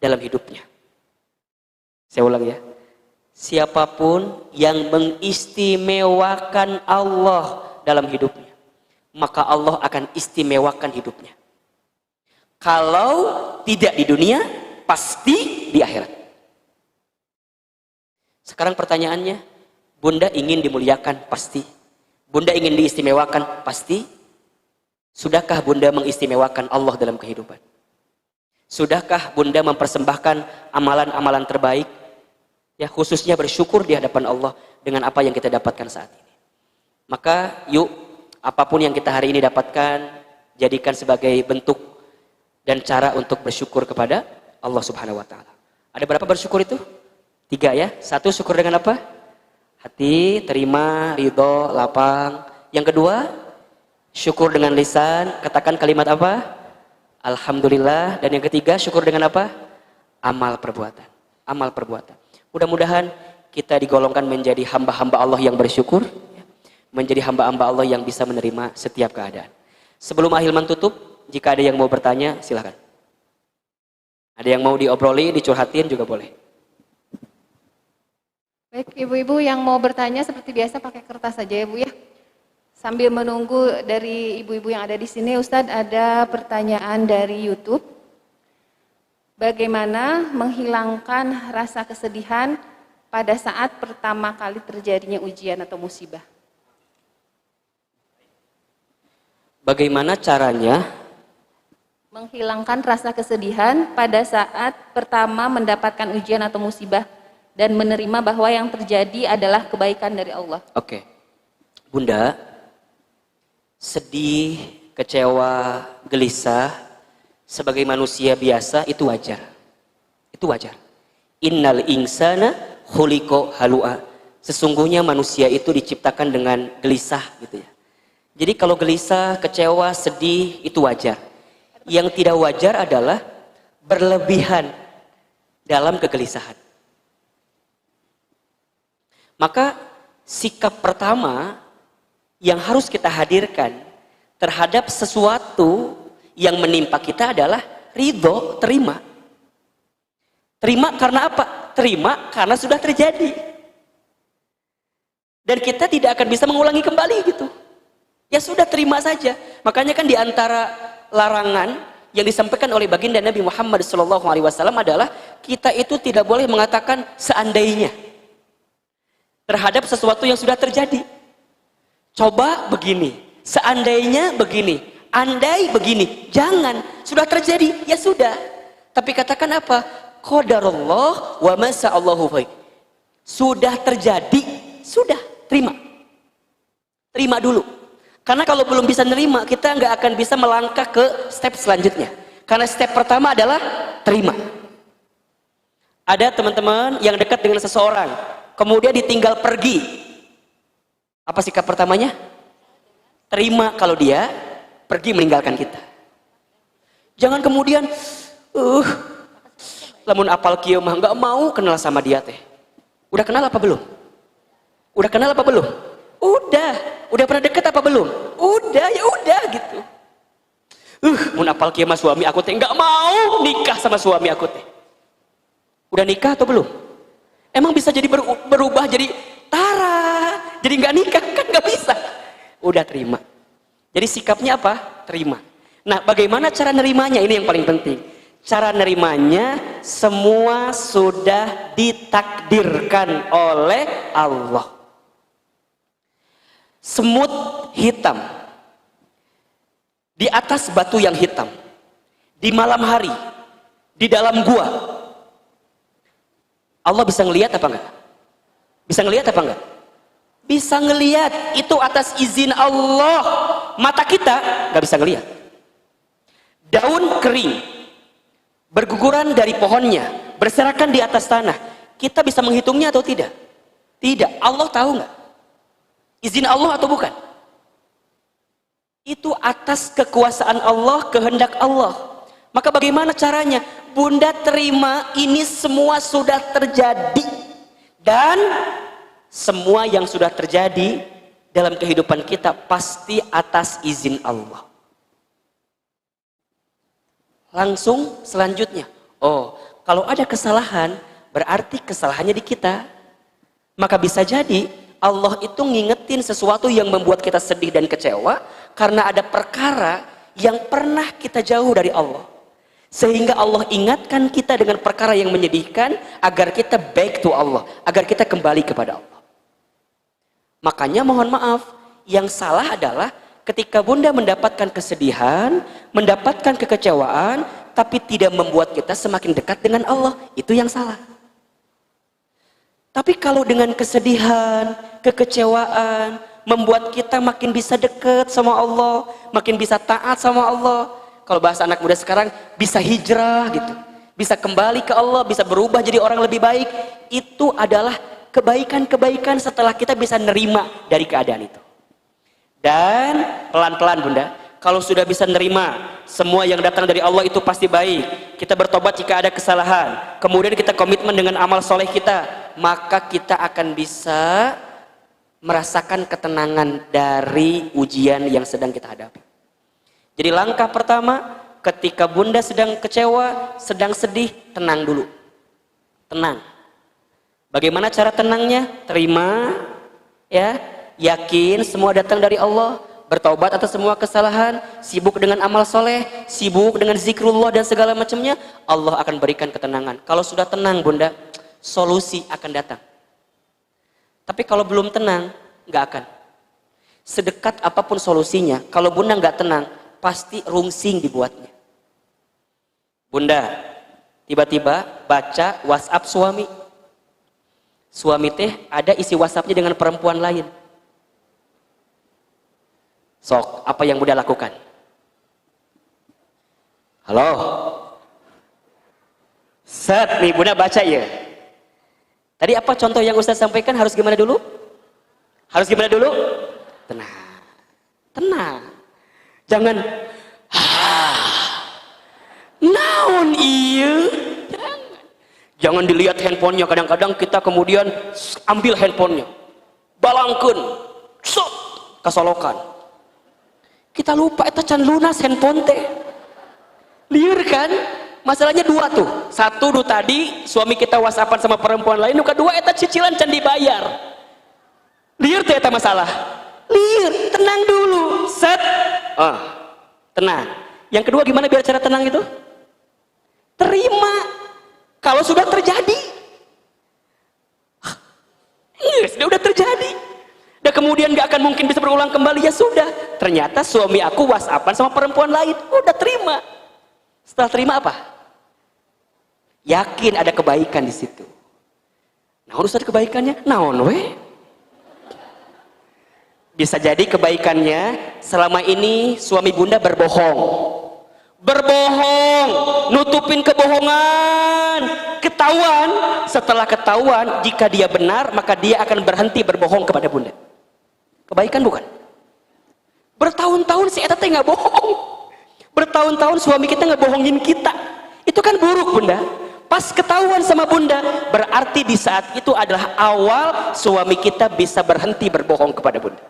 dalam hidupnya. Saya ulang ya. Siapapun yang mengistimewakan Allah dalam hidupnya, maka Allah akan istimewakan hidupnya. Kalau tidak di dunia, pasti di akhirat. Sekarang pertanyaannya, bunda ingin dimuliakan? Pasti. Bunda ingin diistimewakan? Pasti. Sudahkah bunda mengistimewakan Allah dalam kehidupan? Sudahkah bunda mempersembahkan amalan-amalan terbaik? Ya, khususnya bersyukur di hadapan Allah dengan apa yang kita dapatkan saat ini. Maka yuk, apapun yang kita hari ini dapatkan, jadikan sebagai bentuk dan cara untuk bersyukur kepada Allah Subhanahu wa Ta'ala. Ada berapa bersyukur itu? 3 ya. 1, syukur dengan apa? Hati, terima, ridho, lapang. Yang kedua, syukur dengan lisan. Katakan kalimat apa? Alhamdulillah. Dan yang ketiga, syukur dengan apa? Amal perbuatan. Amal perbuatan. Mudah-mudahan kita digolongkan menjadi hamba-hamba Allah yang bersyukur, menjadi hamba-hamba Allah yang bisa menerima setiap keadaan. Sebelum Ahilman tutup, jika ada yang mau bertanya, silakan. Ada yang mau diobroli, dicurhatin juga boleh. Baik, ibu-ibu yang mau bertanya seperti biasa pakai kertas saja ya Bu ya. Sambil menunggu dari ibu-ibu yang ada di sini, Ustadz, ada pertanyaan dari YouTube. Bagaimana menghilangkan rasa kesedihan pada saat pertama kali terjadinya ujian atau musibah? Bagaimana caranya menghilangkan rasa kesedihan pada saat pertama mendapatkan ujian atau musibah dan menerima bahwa yang terjadi adalah kebaikan dari Allah? Oke. Bunda, sedih, kecewa, gelisah sebagai manusia biasa itu wajar. Itu wajar. Innal insana khuliqa halu'a. Sesungguhnya manusia itu diciptakan dengan gelisah gitu ya. Jadi kalau gelisah, kecewa, sedih itu wajar. Yang tidak wajar adalah berlebihan dalam kegelisahan. Maka sikap pertama yang harus kita hadirkan terhadap sesuatu yang menimpa kita adalah ridho, terima. Terima karena apa? Terima karena sudah terjadi. Dan kita tidak akan bisa mengulangi kembali gitu. Ya sudah, terima saja. Makanya kan di antara larangan yang disampaikan oleh baginda Nabi Muhammad SAW adalah kita itu tidak boleh mengatakan seandainya terhadap sesuatu yang sudah terjadi. Coba begini, seandainya begini, andai begini, jangan. Sudah terjadi, ya sudah. Tapi katakan apa? Qadarullah wa ma sa'allahu faik. Sudah terjadi, sudah, terima. Terima dulu. Karena kalau belum bisa nerima, kita nggak akan bisa melangkah ke step selanjutnya. Karena step pertama adalah terima. Ada teman-teman yang dekat dengan seseorang, kemudian ditinggal pergi. Apa sikap pertamanya? Terima kalau dia pergi meninggalkan kita. Jangan kemudian, lamun apal kieu mah nggak mau kenal sama dia teh. Udah kenal apa belum? Udah kenal apa belum? Udah pernah deket apa belum? Udah, ya udah gitu. Mun apal kieu mah suami aku teh enggak mau nikah sama suami aku teh. Udah nikah atau belum? Emang bisa jadi berubah jadi tara, jadi nggak nikah kan nggak bisa. Udah terima. Jadi sikapnya apa? Terima. Nah, bagaimana cara nerimanya? Ini yang paling penting. Cara nerimanya semua sudah ditakdirkan oleh Allah. Semut hitam di atas batu yang hitam, di malam hari, di dalam gua. Allah bisa ngelihat apa enggak? Bisa ngelihat apa enggak? Bisa ngelihat. Itu atas izin Allah. Mata kita nggak bisa ngelihat. Daun kering berguguran dari pohonnya, berserakan di atas tanah. Kita bisa menghitungnya atau tidak? Tidak. Allah tahu nggak? Izin Allah atau bukan? Itu atas kekuasaan Allah, kehendak Allah. Maka bagaimana caranya? Bunda terima ini semua sudah terjadi. Dan semua yang sudah terjadi dalam kehidupan kita pasti atas izin Allah. Langsung selanjutnya, oh, kalau ada kesalahan berarti kesalahannya di kita. Maka bisa jadi Allah itu ngingetin sesuatu yang membuat kita sedih dan kecewa karena ada perkara yang pernah kita jauh dari Allah, sehingga Allah ingatkan kita dengan perkara yang menyedihkan agar kita back to Allah, agar kita kembali kepada Allah. Makanya mohon maaf, yang salah adalah ketika Bunda mendapatkan kesedihan, mendapatkan kekecewaan, tapi tidak membuat kita semakin dekat dengan Allah. Itu yang salah. Tapi kalau dengan kesedihan, kekecewaan, membuat kita makin bisa dekat sama Allah, makin bisa taat sama Allah. Kalau bahasa anak muda sekarang, bisa hijrah gitu. Bisa kembali ke Allah, bisa berubah jadi orang lebih baik. Itu adalah kebaikan-kebaikan setelah kita bisa nerima dari keadaan itu. Dan pelan-pelan Bunda, kalau sudah bisa nerima semua yang datang dari Allah itu pasti baik. Kita bertobat jika ada kesalahan, kemudian kita komitmen dengan amal soleh kita, maka kita akan bisa merasakan ketenangan dari ujian yang sedang kita hadapi. Jadi langkah pertama, ketika Bunda sedang kecewa, sedang sedih, tenang dulu. Tenang. Bagaimana cara tenangnya? Terima, ya, yakin semua datang dari Allah, bertaubat atas semua kesalahan, sibuk dengan amal soleh, sibuk dengan zikrullah dan segala macamnya, Allah akan berikan ketenangan. Kalau sudah tenang Bunda, solusi akan datang. Tapi kalau belum tenang, nggak akan. Sedekat apapun solusinya, kalau Bunda nggak tenang, pasti rungsing dibuatnya. Bunda, tiba-tiba baca WhatsApp suami. Suami teh ada isi WhatsAppnya dengan perempuan lain. Sok, apa yang Bunda lakukan? Halo? Set nih Bunda baca ya. Tadi apa contoh yang Ustaz sampaikan? Harus gimana dulu? Harus gimana dulu? Tenang. Tenang. Jangan naon iya. Jangan dilihat handphonenya. Kadang-kadang kita kemudian ambil handphonenya, balangkeun, sok kasolokan. Kita lupa itu can lunas handphone teh. Liur kan? Masalahnya dua tuh. Satu tuh tadi suami kita whatsappan sama perempuan lain, nu kedua eta cicilan can dibayar. Liur teh eta masalah. Liur, tenang dulu. Set. Tenang. Yang kedua gimana biar cara tenang itu? Terima. Kalau sudah terjadi. Yes, udah terjadi. Dan kemudian gak akan mungkin bisa berulang kembali, ya sudah. Ternyata suami aku whatsappan sama perempuan lain. Udah terima. Setelah terima apa? Yakin ada kebaikan di situ. Nah, urusan kebaikannya, naon we? Bisa jadi kebaikannya selama ini suami Bunda berbohong. Berbohong, nutupin kebohongan, ketahuan. Setelah ketahuan, jika dia benar, maka dia akan berhenti berbohong kepada Bunda. Kebaikan bukan? Bertahun-tahun si eta teh nggak bohong. Bertahun-tahun suami kita ngebohongin kita. Itu kan buruk Bunda. Pas ketahuan sama Bunda, berarti di saat itu adalah awal suami kita bisa berhenti berbohong kepada Bunda.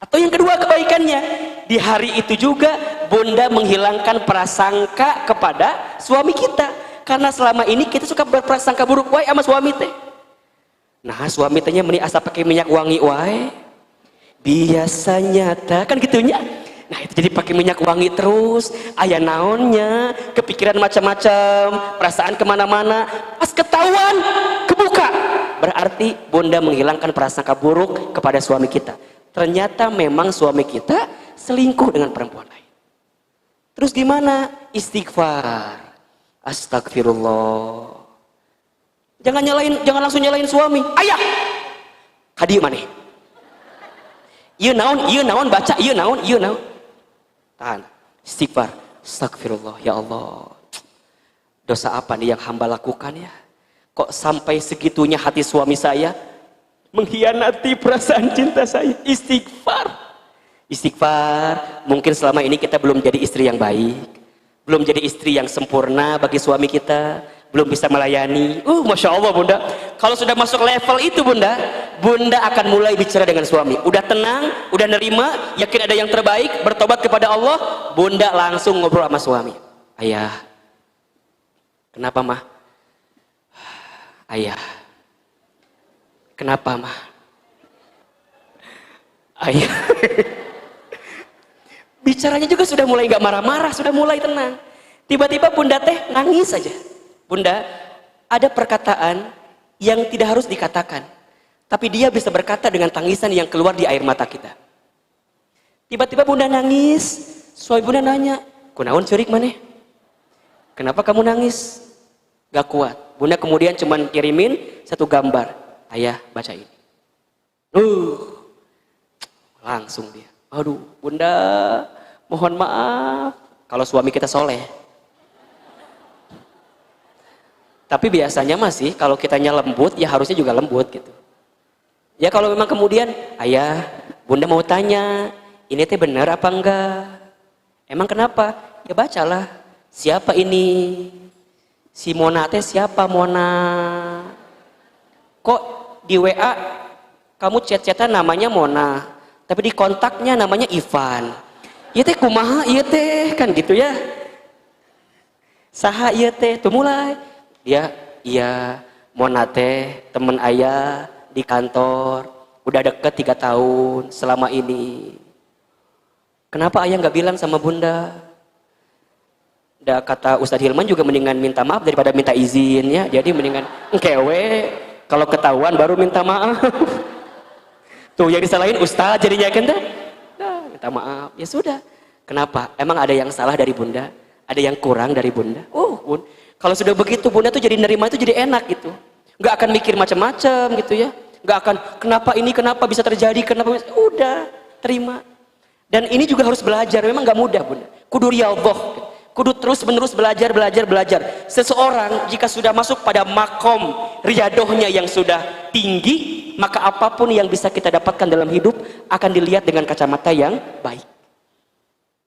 Atau yang kedua kebaikannya, di hari itu juga bunda menghilangkan prasangka kepada suami kita. Karena selama ini kita suka berprasangka buruk wae sama suami teh. Nah, suami tehnya meni asa pakai minyak wangi wae. Biasanya teh kan gitunya. Nah, itu jadi pakai minyak wangi terus, aya naonnya, kepikiran macam-macam, perasaan kemana-mana. Pas ketahuan, kebuka. Berarti bunda menghilangkan prasangka buruk kepada suami kita. Ternyata memang suami kita selingkuh dengan perempuan lain. Terus gimana? Istighfar. Astagfirullah. Jangan langsung nyalain suami. Ayah. Kadi maneh. Ieu naon baca ieu naon. Tahan. Istighfar. Astagfirullah, ya Allah. Dosa apa nih yang hamba lakukan ya? Kok sampai segitunya hati suami saya mengkhianati perasaan cinta saya? Istighfar. Istighfar. Mungkin selama ini kita belum jadi istri yang baik, belum jadi istri yang sempurna bagi suami kita, belum bisa melayani. Masya Allah bunda, kalau sudah masuk level itu bunda akan mulai bicara dengan suami. Udah tenang, udah nerima, yakin ada yang terbaik, bertobat kepada Allah, bunda langsung ngobrol sama suami. Ayah, kenapa mah? Ayah, kenapa mah? Ayah. Bicaranya juga sudah mulai gak marah-marah, sudah mulai tenang. Tiba-tiba bunda teh nangis saja. Bunda, ada perkataan yang tidak harus dikatakan, tapi dia bisa berkata dengan tangisan yang keluar di air mata kita. Tiba-tiba bunda nangis, suami bunda nanya, kunaon curik maneh? Kenapa kamu nangis? Gak kuat. Bunda kemudian cuman kirimin satu gambar. Ayah baca ini. Langsung dia. Aduh, bunda, mohon maaf kalau suami kita soleh. Tapi biasanya masih kalau kitanya lembut, ya harusnya juga lembut gitu. Ya kalau memang kemudian, ayah, bunda mau tanya, ini teh benar apa enggak? Emang kenapa? Ya bacalah. Siapa ini? Si Mona teh siapa Mona? Kok di WA kamu chat-chatan namanya Mona? Tapi di kontaknya namanya Ivan. Iya teh kumaha iya teh kan gitu ya. Saha iya teh tuh mulai. Dia iya Mona teh temen ayah di kantor. Udah deket 3 tahun selama ini. Kenapa ayah nggak bilang sama bunda? Da kata Ustadz Hilman juga mendingan minta maaf daripada minta izin ya. Jadi mendingan engkewe kalau ketahuan baru minta maaf. Tuh yang disalahin Ustadz jadinya kan dah. Nah, minta maaf. Ya sudah. Kenapa? Emang ada yang salah dari bunda? Ada yang kurang dari bunda? Bun. Kalau sudah begitu bunda tuh jadi nerima itu jadi enak gitu. Nggak akan mikir macam-macam gitu ya. Nggak akan kenapa bisa terjadi, kenapa udah terima. Dan ini juga harus belajar. Memang nggak mudah bunda. Kudu riyadhah. Kudu terus menerus belajar. Seseorang jika sudah masuk pada makom riyadohnya yang sudah tinggi, maka apapun yang bisa kita dapatkan dalam hidup akan dilihat dengan kacamata yang baik.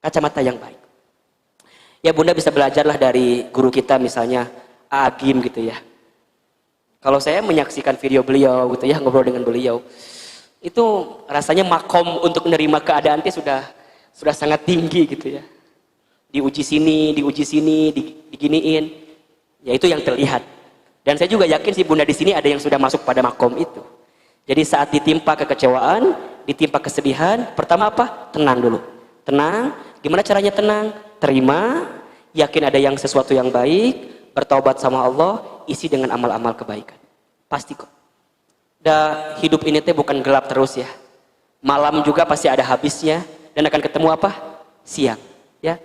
Kacamata yang baik. Ya bunda bisa belajarlah dari guru kita misalnya Agim gitu ya. Kalau saya menyaksikan video beliau gitu ya, ngobrol dengan beliau, itu rasanya makom untuk menerima keadaan itu sudah sangat tinggi gitu ya. Diuji sini, diginiin. Ya itu yang terlihat. Dan saya juga yakin si bunda di sini ada yang sudah masuk pada makom itu. Jadi saat ditimpa kekecewaan, ditimpa kesedihan, pertama apa? Tenang dulu. Tenang. Gimana caranya tenang? Terima, yakin ada yang sesuatu yang baik, bertaubat sama Allah, isi dengan amal-amal kebaikan. Pasti kok. Hidup ini teh bukan gelap terus ya. Malam juga pasti ada habisnya dan akan ketemu apa? Siang, ya.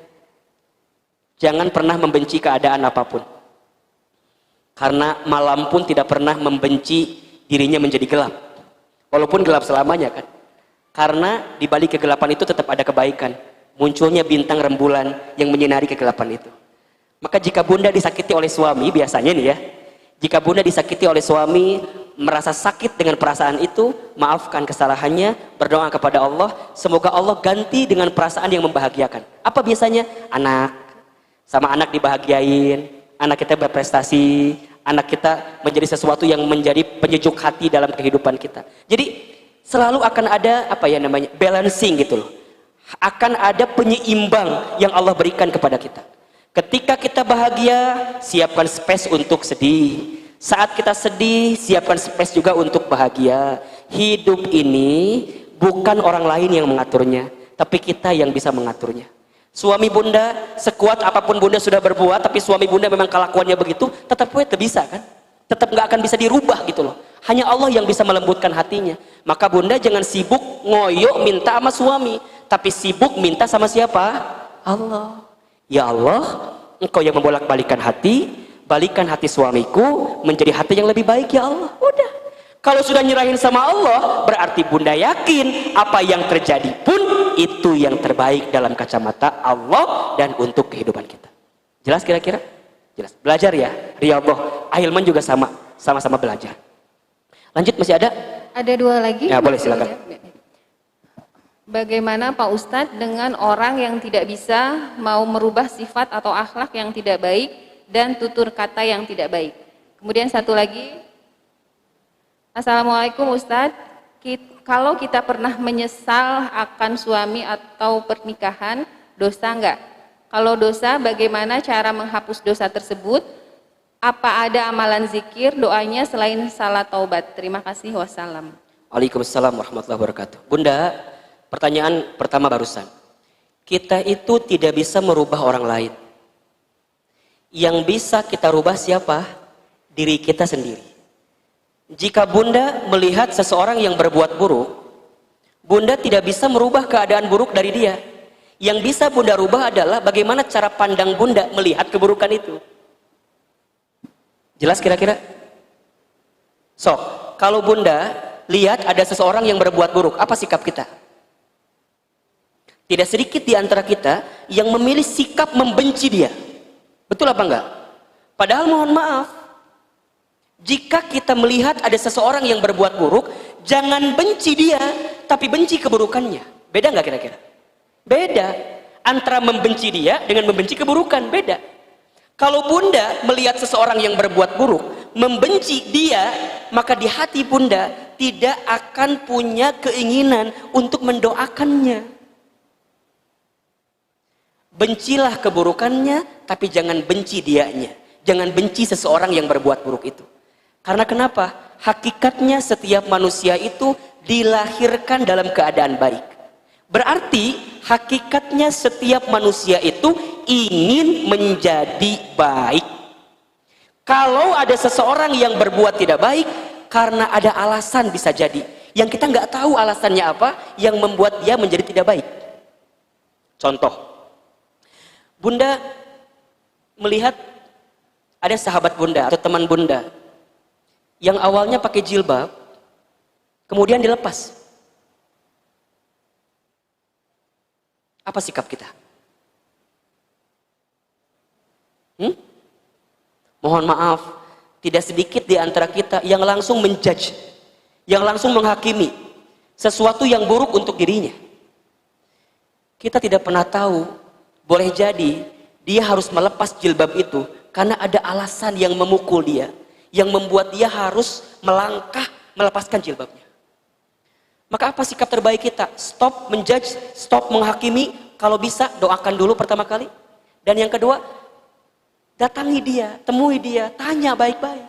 Jangan pernah membenci keadaan apapun. Karena malam pun tidak pernah membenci dirinya menjadi gelap. Walaupun gelap selamanya kan. Karena di balik kegelapan itu tetap ada kebaikan. Munculnya bintang rembulan yang menyinari kegelapan itu. Maka jika bunda disakiti oleh suami, biasanya nih ya, jika bunda disakiti oleh suami, merasa sakit dengan perasaan itu, maafkan kesalahannya, berdoa kepada Allah, semoga Allah ganti dengan perasaan yang membahagiakan. Apa biasanya? Anak, sama anak dibahagiain, anak kita berprestasi, anak kita menjadi sesuatu yang menjadi penyejuk hati dalam kehidupan kita. Jadi selalu akan ada balancing gitu loh. akan ada penyeimbang yang Allah berikan kepada kita. Ketika kita bahagia, siapkan space untuk sedih. Saat kita sedih, siapkan space juga untuk bahagia. Hidup ini bukan orang lain yang mengaturnya, tapi kita yang bisa mengaturnya. Suami bunda, sekuat apapun bunda sudah berbuat, tapi suami bunda memang kelakuannya begitu, tetap bisa kan? Tetap nggak akan bisa dirubah gitu loh. Hanya Allah yang bisa melembutkan hatinya. Maka bunda jangan sibuk ngoyo minta sama suami, tapi sibuk minta sama siapa? Allah. Ya Allah, Engkau yang membolak-balikan hati, balikan hati suamiku menjadi hati yang lebih baik ya Allah. Udah. Kalau sudah nyerahin sama Allah, berarti bunda yakin apa yang terjadi pun itu yang terbaik dalam kacamata Allah dan untuk kehidupan kita. Jelas kira-kira? Jelas. Belajar ya, Riyadhah. Ahilman juga sama-sama belajar. Lanjut, masih ada? Ada 2 lagi. Ya, boleh silakan. Bagaimana Pak Ustadz dengan orang yang tidak bisa mau merubah sifat atau akhlak yang tidak baik dan tutur kata yang tidak baik? Kemudian satu lagi, Assalamualaikum Ustadz, kalau kita pernah menyesal akan suami atau pernikahan, dosa enggak? Kalau dosa, bagaimana cara menghapus dosa tersebut? Apa ada amalan zikir, doanya selain salat taubat? Terima kasih, wassalam. Waalaikumsalam warahmatullahi wabarakatuh. Bunda, pertanyaan pertama barusan. Kita itu tidak bisa merubah orang lain. Yang bisa kita rubah siapa? Diri kita sendiri. Jika bunda melihat seseorang yang berbuat buruk, bunda tidak bisa merubah keadaan buruk dari dia. Yang bisa bunda rubah adalah bagaimana cara pandang bunda melihat keburukan itu. Jelas kira-kira? So, kalau bunda lihat ada seseorang yang berbuat buruk, apa sikap kita? Tidak sedikit di antara kita yang memilih sikap membenci dia. Betul apa enggak? Padahal mohon maaf, jika kita melihat ada seseorang yang berbuat buruk, jangan benci dia, tapi benci keburukannya. Beda enggak kira-kira? Beda. Antara membenci dia dengan membenci keburukan, beda. Kalau bunda melihat seseorang yang berbuat buruk, membenci dia, maka di hati bunda tidak akan punya keinginan untuk mendoakannya. Bencilah keburukannya, tapi jangan benci dianya. Jangan benci seseorang yang berbuat buruk itu. Karena kenapa? Hakikatnya setiap manusia itu dilahirkan dalam keadaan baik. Berarti hakikatnya setiap manusia itu ingin menjadi baik. Kalau ada seseorang yang berbuat tidak baik, karena ada alasan bisa jadi. Yang kita nggak tahu alasannya apa, yang membuat dia menjadi tidak baik. Contoh. Bunda melihat ada sahabat bunda atau teman bunda yang awalnya pakai jilbab, kemudian dilepas. Apa sikap kita? Mohon maaf, tidak sedikit di antara kita yang langsung menjudge, yang langsung menghakimi sesuatu yang buruk untuk dirinya. Kita tidak pernah tahu. Boleh jadi dia harus melepas jilbab itu karena ada alasan yang memukul dia, yang membuat dia harus melangkah melepaskan jilbabnya. Maka apa sikap terbaik kita? Stop menjudge, stop menghakimi. Kalau bisa doakan dulu pertama kali. Dan yang kedua, datangi dia, temui dia, tanya baik-baik.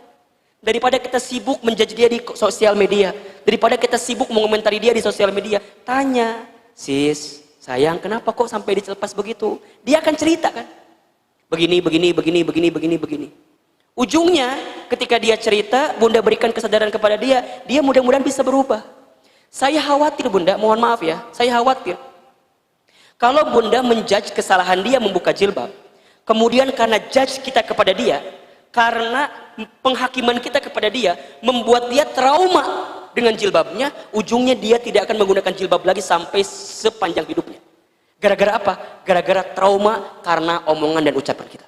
Daripada kita sibuk menjudge dia di sosial media, daripada kita sibuk mengomentari dia di sosial media, tanya, sis, sayang, kenapa kok sampai dilepas begitu? Dia akan cerita kan? Begini. Ujungnya, ketika dia cerita, bunda berikan kesadaran kepada dia, dia mudah-mudahan bisa berubah. Saya khawatir bunda, mohon maaf ya, saya khawatir. Kalau bunda menjudge kesalahan dia membuka jilbab, kemudian karena judge kita kepada dia, karena penghakiman kita kepada dia, membuat dia trauma dengan jilbabnya, ujungnya dia tidak akan menggunakan jilbab lagi sampai sepanjang hidupnya. Gara-gara apa? Gara-gara trauma karena omongan dan ucapan kita.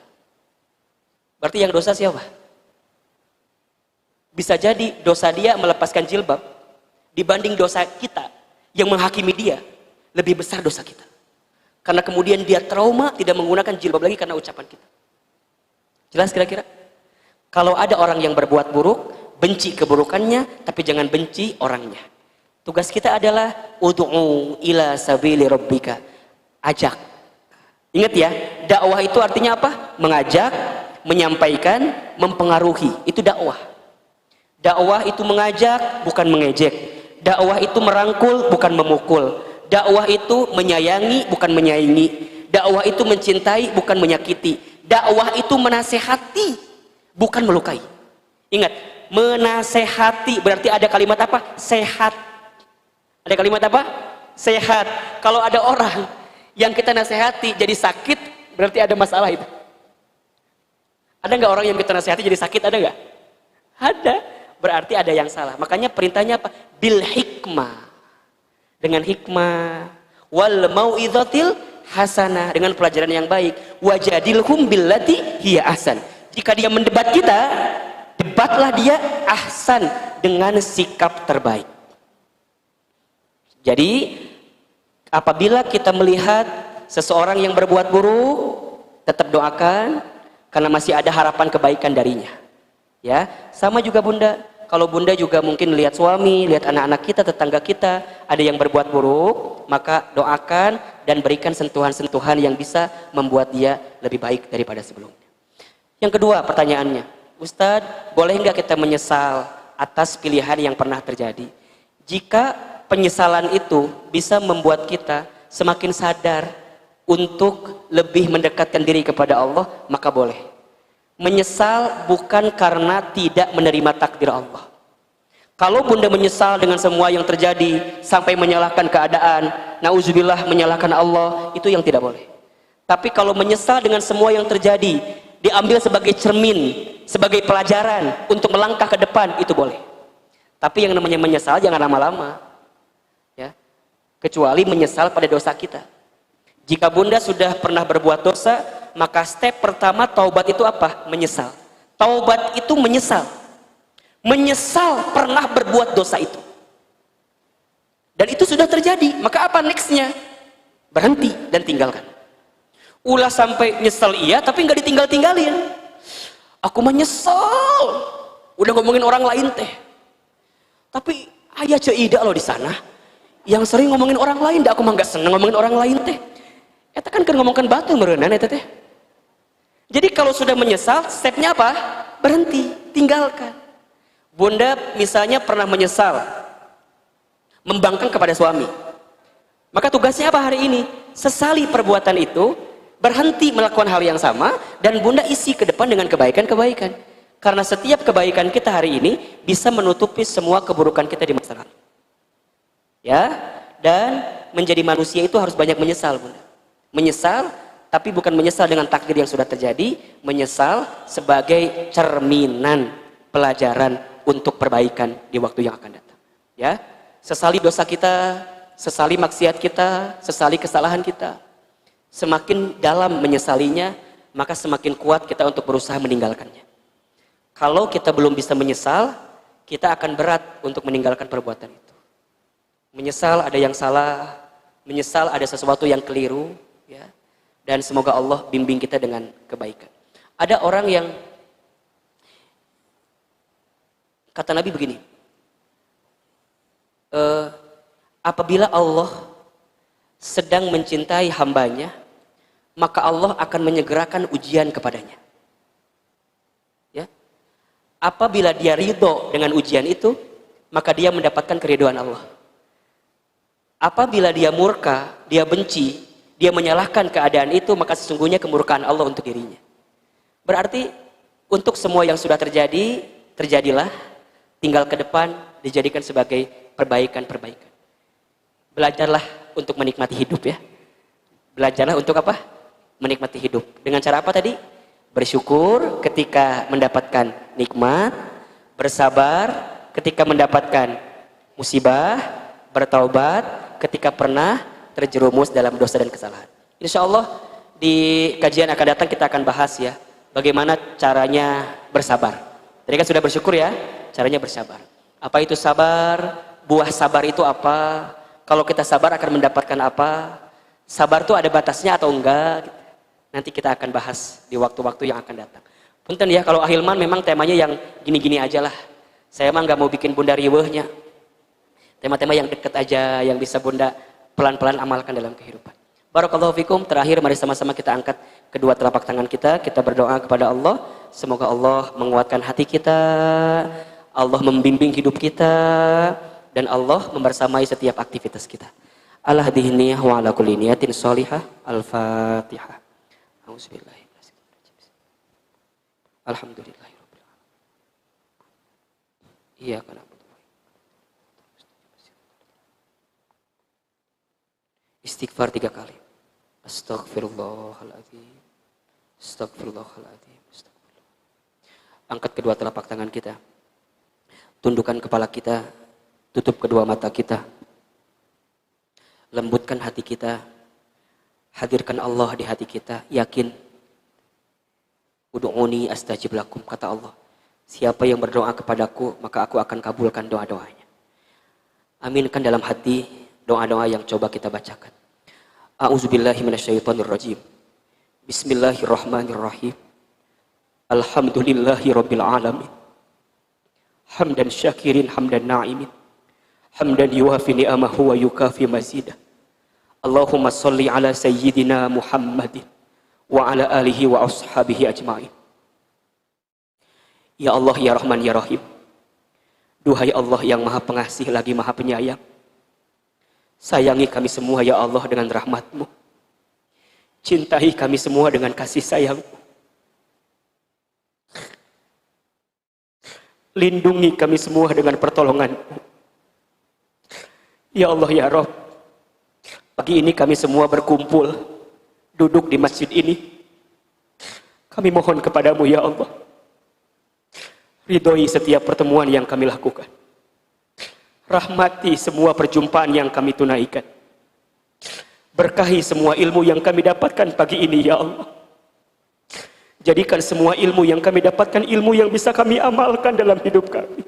Berarti yang dosa siapa? Bisa jadi dosa dia melepaskan jilbab dibanding dosa kita yang menghakimi dia, lebih besar dosa kita. Karena kemudian dia trauma tidak menggunakan jilbab lagi karena ucapan kita. Jelas kira-kira? Kalau ada orang yang berbuat buruk, benci keburukannya, tapi jangan benci orangnya. Tugas kita adalah ud'u ila sabili rabbika. ajak. Ingat ya, dakwah itu artinya apa? Mengajak, menyampaikan, mempengaruhi. Itu dakwah. Dakwah itu mengajak, bukan mengejek. Dakwah itu merangkul, bukan memukul. Dakwah itu menyayangi, bukan menyaingi. Dakwah itu mencintai, bukan menyakiti. Dakwah itu menasehati, bukan melukai. Ingat, menasehati berarti ada kalimat apa? Sehat. Ada kalimat apa? Sehat. Kalau ada orang yang kita nasehati jadi sakit, berarti ada masalah itu. Ada nggak orang yang kita nasihati jadi sakit? Ada nggak? Ada. Berarti ada yang salah. Makanya perintahnya apa? Bil hikmah. Dengan hikmah. Wal mau'izatil hasanah. Dengan pelajaran yang baik. Wajadilhum billati hiya ahsan. Jika dia mendebat kita, debatlah dia ahsan dengan sikap terbaik. Jadi apabila kita melihat seseorang yang berbuat buruk, tetap doakan karena masih ada harapan kebaikan darinya. Ya, sama juga Bunda. Kalau Bunda juga mungkin lihat suami, lihat anak-anak kita, tetangga kita ada yang berbuat buruk, maka doakan dan berikan sentuhan-sentuhan yang bisa membuat dia lebih baik daripada sebelumnya. Yang kedua pertanyaannya, Ustadz, boleh nggak kita menyesal atas pilihan yang pernah terjadi? Jika penyesalan itu bisa membuat kita semakin sadar untuk lebih mendekatkan diri kepada Allah, maka boleh. Menyesal bukan karena tidak menerima takdir Allah. Kalau Bunda menyesal dengan semua yang terjadi sampai menyalahkan keadaan, nauzubillah menyalahkan Allah, itu yang tidak boleh. Tapi kalau menyesal dengan semua yang terjadi, diambil sebagai cermin, sebagai pelajaran untuk melangkah ke depan, itu boleh. Tapi yang namanya menyesal jangan lama-lama. Ya. Kecuali menyesal pada dosa kita. Jika Bunda sudah pernah berbuat dosa, maka step pertama taubat itu apa? Menyesal. Taubat itu menyesal. Menyesal pernah berbuat dosa itu. Dan itu sudah terjadi. Maka apa nextnya? Berhenti dan tinggalkan. Ulah sampai nyesel iya, tapi nggak ditinggal-tinggalin. Aku menyesal. Udah ngomongin orang lain teh. Tapi ayah ceidak loh di sana. Yang sering ngomongin orang lain, aku mah nggak seneng ngomongin orang lain teh. Eta kan ngomongkan batu merenan eta teh. Jadi kalau sudah menyesal, stepnya apa? Berhenti, tinggalkan. Bunda misalnya pernah menyesal membangkang kepada suami. Maka tugasnya apa hari ini? Sesali perbuatan itu, berhenti melakukan hal yang sama, dan Bunda isi ke depan dengan kebaikan-kebaikan. Karena setiap kebaikan kita hari ini bisa menutupi semua keburukan kita di masa lalu. Ya, dan menjadi manusia itu harus banyak menyesal, Bunda. Menyesal, tapi bukan menyesal dengan takdir yang sudah terjadi, menyesal sebagai cerminan pelajaran untuk perbaikan di waktu yang akan datang. Ya, sesali dosa kita, sesali maksiat kita, sesali kesalahan kita. Semakin dalam menyesalinya, maka semakin kuat kita untuk berusaha meninggalkannya. Kalau kita belum bisa menyesal, kita akan berat untuk meninggalkan perbuatan itu. Menyesal ada yang salah, menyesal ada sesuatu yang keliru, ya. Dan semoga Allah bimbing kita dengan kebaikan. Ada orang yang kata Nabi begini, apabila Allah sedang mencintai hambanya, maka Allah akan menyegerakan ujian kepadanya. Ya. Apabila dia ridho dengan ujian itu, maka dia mendapatkan keridhaan Allah. Apabila dia murka, dia benci, dia menyalahkan keadaan itu, maka sesungguhnya kemurkaan Allah untuk dirinya. Berarti untuk semua yang sudah terjadi, terjadilah, tinggal ke depan dijadikan sebagai perbaikan-perbaikan. Belajarlah untuk menikmati hidup ya. Belajarlah untuk apa? Menikmati hidup. Dengan cara apa tadi? Bersyukur ketika mendapatkan nikmat, bersabar ketika mendapatkan musibah, bertaubat ketika pernah terjerumus dalam dosa dan kesalahan. Insya Allah di kajian akan datang kita akan bahas ya, bagaimana caranya bersabar. Tadi kan sudah bersyukur ya, caranya bersabar. Apa itu sabar? Buah sabar itu apa? Kalau kita sabar akan mendapatkan apa? Sabar itu ada batasnya atau enggak? Nanti kita akan bahas di waktu-waktu yang akan datang. Punten ya, kalau Ahilman memang temanya yang gini-gini aja lah. Saya mah nggak mau bikin Bunda riweuhnya. Tema-tema yang deket aja, yang bisa Bunda pelan-pelan amalkan dalam kehidupan. Barakallahu fikum. Terakhir mari sama-sama kita angkat kedua telapak tangan kita berdoa kepada Allah. Semoga Allah menguatkan hati kita, Allah membimbing hidup kita, dan Allah membersamai setiap aktivitas kita. Ala hadhihi niyyah wa ala kulli niyatin shalihah. Al-Fatihah. Auzubillahi Alhamdulillahirabbil alamin. Iyyaka na'budu. Istighfar 3 kali. Astaghfirullahaladzim. Astaghfirullahaladzim. Astaghfirullah. Angkat kedua telapak tangan kita. Tundukkan kepala kita. Tutup kedua mata kita. Lembutkan hati kita. Hadirkan Allah di hati kita. Yakin. Ud'uni astajib lakum, kata Allah. Siapa yang berdoa kepadaku, maka aku akan kabulkan doa-doanya. Aminkan dalam hati doa-doa yang coba kita bacakan. A'udzubillahi minasyaitonirrajim. Bismillahirrahmanirrahim. Alhamdulillahi rabbil alamin. Hamdan syakirin hamdan na'imin. Hamdan yuwafi ni'amahu wa yukafi mazidah. Allahumma salli ala sayyidina Muhammadin wa ala alihi wa ashabihi ajma'in. Ya Allah, ya Rahman, ya Rahim. Duhai Allah yang maha pengasih lagi maha penyayang, sayangi kami semua ya Allah dengan rahmat-Mu. Cintai kami semua dengan kasih sayang-Mu. Lindungi kami semua dengan pertolongan-Mu. Ya Allah, ya Rabb, pagi ini kami semua berkumpul, duduk di masjid ini. Kami mohon kepadamu ya Allah, ridhoi setiap pertemuan yang kami lakukan. Rahmati semua perjumpaan yang kami tunaikan. Berkahi semua ilmu yang kami dapatkan pagi ini ya Allah. Jadikan semua ilmu yang kami dapatkan ilmu yang bisa kami amalkan dalam hidup kami.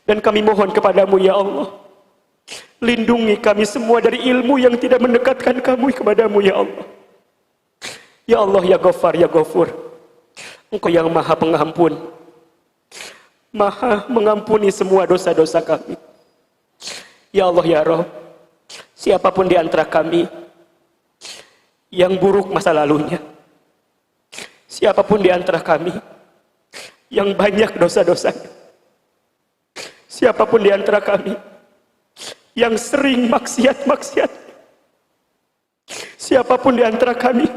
Dan kami mohon kepadamu ya Allah, lindungi kami semua dari ilmu yang tidak mendekatkan kami kepadamu ya Allah. Ya Allah, ya Ghaffar, ya Ghafur, Engkau yang maha pengampun, maha mengampuni semua dosa-dosa kami. Ya Allah, ya Rabb, siapapun di antara kami yang buruk masa lalunya, siapapun di antara kami yang banyak dosa-dosanya, siapapun di antara kami yang sering maksiat-maksiat, siapapun di antara kami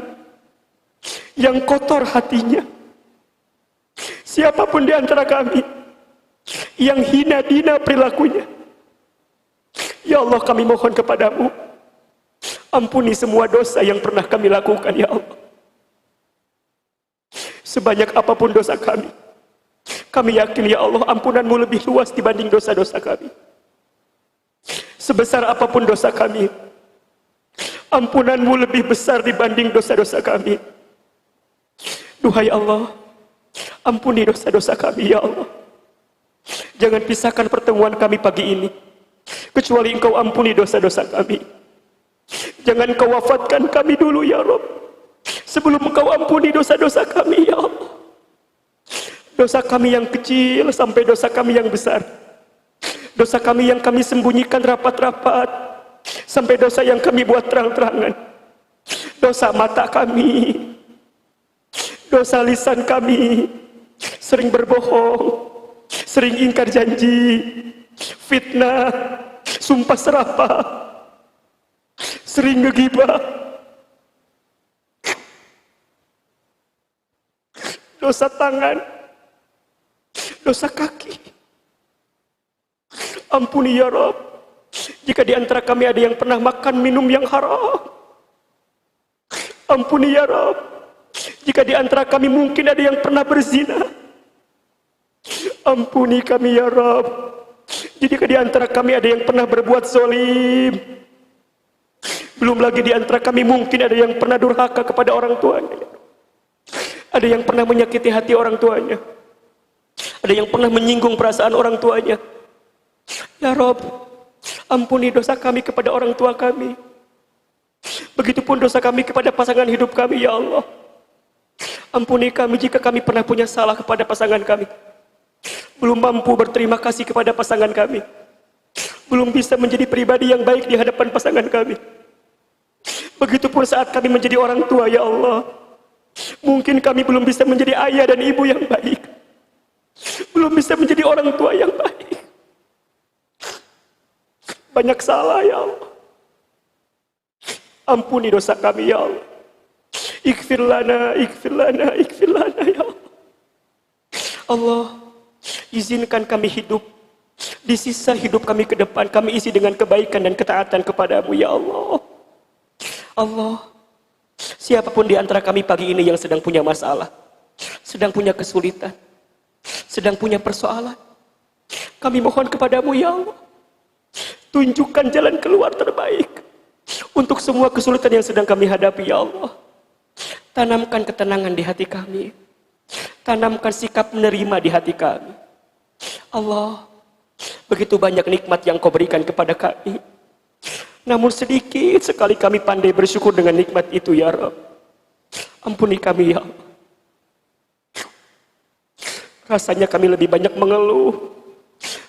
yang kotor hatinya, siapapun di antara kami yang hina-dina perilakunya, ya Allah, kami mohon kepadamu, ampuni semua dosa yang pernah kami lakukan ya Allah. Sebanyak apapun dosa kami yakin ya Allah, ampunanmu lebih luas dibanding dosa-dosa kami. Sebesar apapun dosa kami, ampunanmu lebih besar dibanding dosa-dosa kami. Duhai Allah, ampuni dosa-dosa kami ya Allah. Jangan pisahkan pertemuan kami pagi ini kecuali Engkau ampuni dosa-dosa kami. Jangan Engkau wafatkan kami dulu ya Rabb sebelum Engkau ampuni dosa-dosa kami ya Allah. Dosa kami yang kecil sampai dosa kami yang besar, dosa kami yang kami sembunyikan rapat-rapat sampai dosa yang kami buat terang-terangan, dosa mata kami, dosa lisan kami, sering berbohong, sering ingkar janji, fitnah, sumpah serapah, sering ngegibah, dosa tangan, dosa kaki. Ampuni ya Rabb, jika di antara kami ada yang pernah makan minum yang haram. Ampuni ya Rabb, jika di antara kami mungkin ada yang pernah berzina. Ampuni kami ya Rabb, jika di antara kami ada yang pernah berbuat zalim. Belum lagi di antara kami mungkin ada yang pernah durhaka kepada orang tuanya, ada yang pernah menyakiti hati orang tuanya, ada yang pernah menyinggung perasaan orang tuanya. Ya Rabb, ampuni dosa kami kepada orang tua kami. Begitupun dosa kami kepada pasangan hidup kami ya Allah. Ampuni kami jika kami pernah punya salah kepada pasangan kami, belum mampu berterima kasih kepada pasangan kami, belum bisa menjadi pribadi yang baik di hadapan pasangan kami. Begitupun saat kami menjadi orang tua ya Allah. Mungkin kami belum bisa menjadi ayah dan ibu yang baik, belum bisa menjadi orang tua yang baik. Banyak salah ya Allah. Ampuni dosa kami ya Allah. Ighfir lana, ighfir lana, ighfir lana ya Allah. Allah, izinkan kami hidup. Di sisa hidup kami ke depan, kami isi dengan kebaikan dan ketaatan kepadamu ya Allah. Allah, siapapun di antara kami pagi ini yang sedang punya masalah, sedang punya kesulitan, sedang punya persoalan, kami mohon kepadamu ya Allah, tunjukkan jalan keluar terbaik untuk semua kesulitan yang sedang kami hadapi ya Allah. Tanamkan ketenangan di hati kami, tanamkan sikap menerima di hati kami. Allah, begitu banyak nikmat yang kau berikan kepada kami, namun sedikit sekali kami pandai bersyukur dengan nikmat itu ya Rabb. Ampuni kami ya Allah. Rasanya kami lebih banyak mengeluh,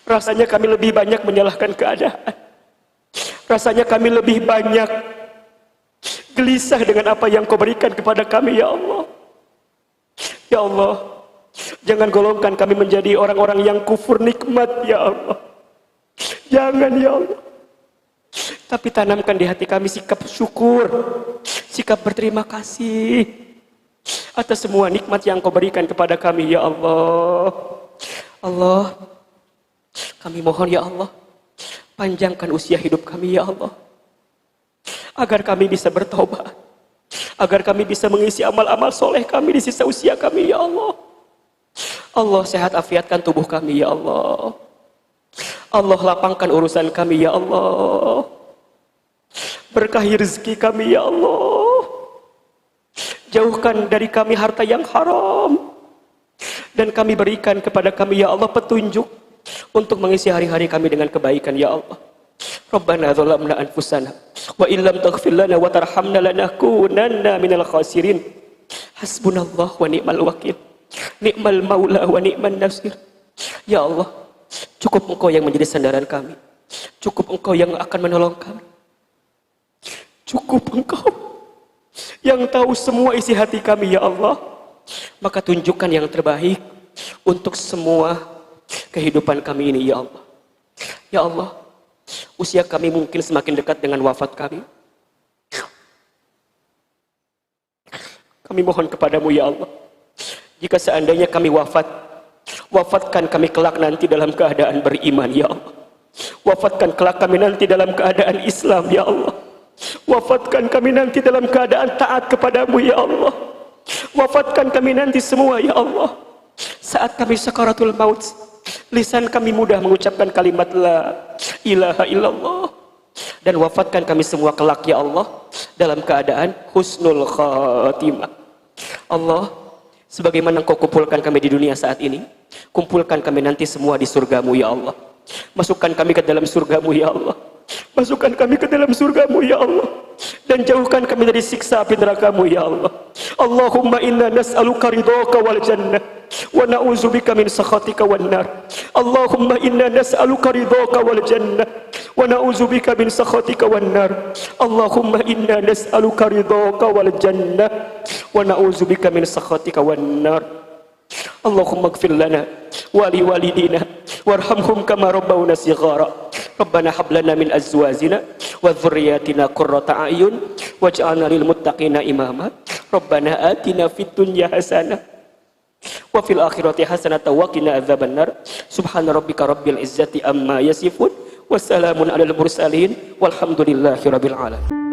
rasanya kami lebih banyak menyalahkan keadaan, rasanya kami lebih banyak gelisah dengan apa yang kau berikan kepada kami ya Allah. Ya Allah, jangan golongkan kami menjadi orang-orang yang kufur nikmat ya Allah. Jangan ya Allah. Tapi tanamkan di hati kami sikap syukur, sikap berterima kasih atas semua nikmat yang kau berikan kepada kami ya Allah. Allah, kami mohon ya Allah, panjangkan usia hidup kami ya Allah, agar kami bisa bertobat, agar kami bisa mengisi amal-amal soleh kami di sisa usia kami ya Allah. Allah, sehat afiatkan tubuh kami ya Allah. Allah, lapangkan urusan kami ya Allah. Berkahi rezeki kami ya Allah. Jauhkan dari kami harta yang haram, dan kami berikan kepada kami ya Allah petunjuk untuk mengisi hari-hari kami dengan kebaikan ya Allah. Rabbana zalamna anfusana wa illam taghfir lana wa tarhamna lanakunanna minal khasirin. Hasbunallah wa ni'mal wakil, ni'mal maula wa ni'man nasir. Ya Allah, cukup Engkau yang menjadi sandaran kami, cukup Engkau yang akan menolong kami, cukup Engkau yang tahu semua isi hati kami ya Allah. Maka tunjukkan yang terbaik untuk semua kehidupan kami ini ya Allah. Ya Allah, usia kami mungkin semakin dekat dengan wafat kami. Kami mohon kepadamu ya Allah, jika seandainya kami wafat, wafatkan kami kelak nanti dalam keadaan beriman ya Allah. Wafatkan kelak kami nanti dalam keadaan Islam ya Allah. Wafatkan kami nanti dalam keadaan taat kepadamu ya Allah. Wafatkan kami nanti semua ya Allah, saat kami sakaratul maut, lisan kami mudah mengucapkan kalimat la ilaha illallah. Dan wafatkan kami semua kelak ya Allah dalam keadaan husnul khatimah. Allah, sebagaimana Engkau kumpulkan kami di dunia saat ini, kumpulkan kami nanti semua di surgamu ya Allah. Masukkan kami ke dalam surgamu ya Allah. Masukkan kami ke dalam surgamu ya Allah, dan jauhkan kami dari siksa api nerakamu ya Allah. Allahumma inna nas'aluka ridhaka wal jannah wa na'udzubika min sakhatika wan nar. Allahumma inna nas'aluka ridhaka wal jannah wa na'udzubika min sakhatika wan nar. Allahumma inna nas'aluka ridhaka wal jannah wa na'udzubika min sakhatika wan nar. Allahumma ighfir lana wa li walidina warhamhum kama rabbawna shighara. Rabbana hab lana min azwajina wa dhurriyyatina qurrata a'yun waj'alna lil muttaqina imama. Rabbana atina fid dunya hasanah wa fil akhirati hasanah wa qina adzabannar. Subhana rabbika rabbil izzati amma yasifun wa salamun alal mursalin walhamdulillahi rabbil alamin.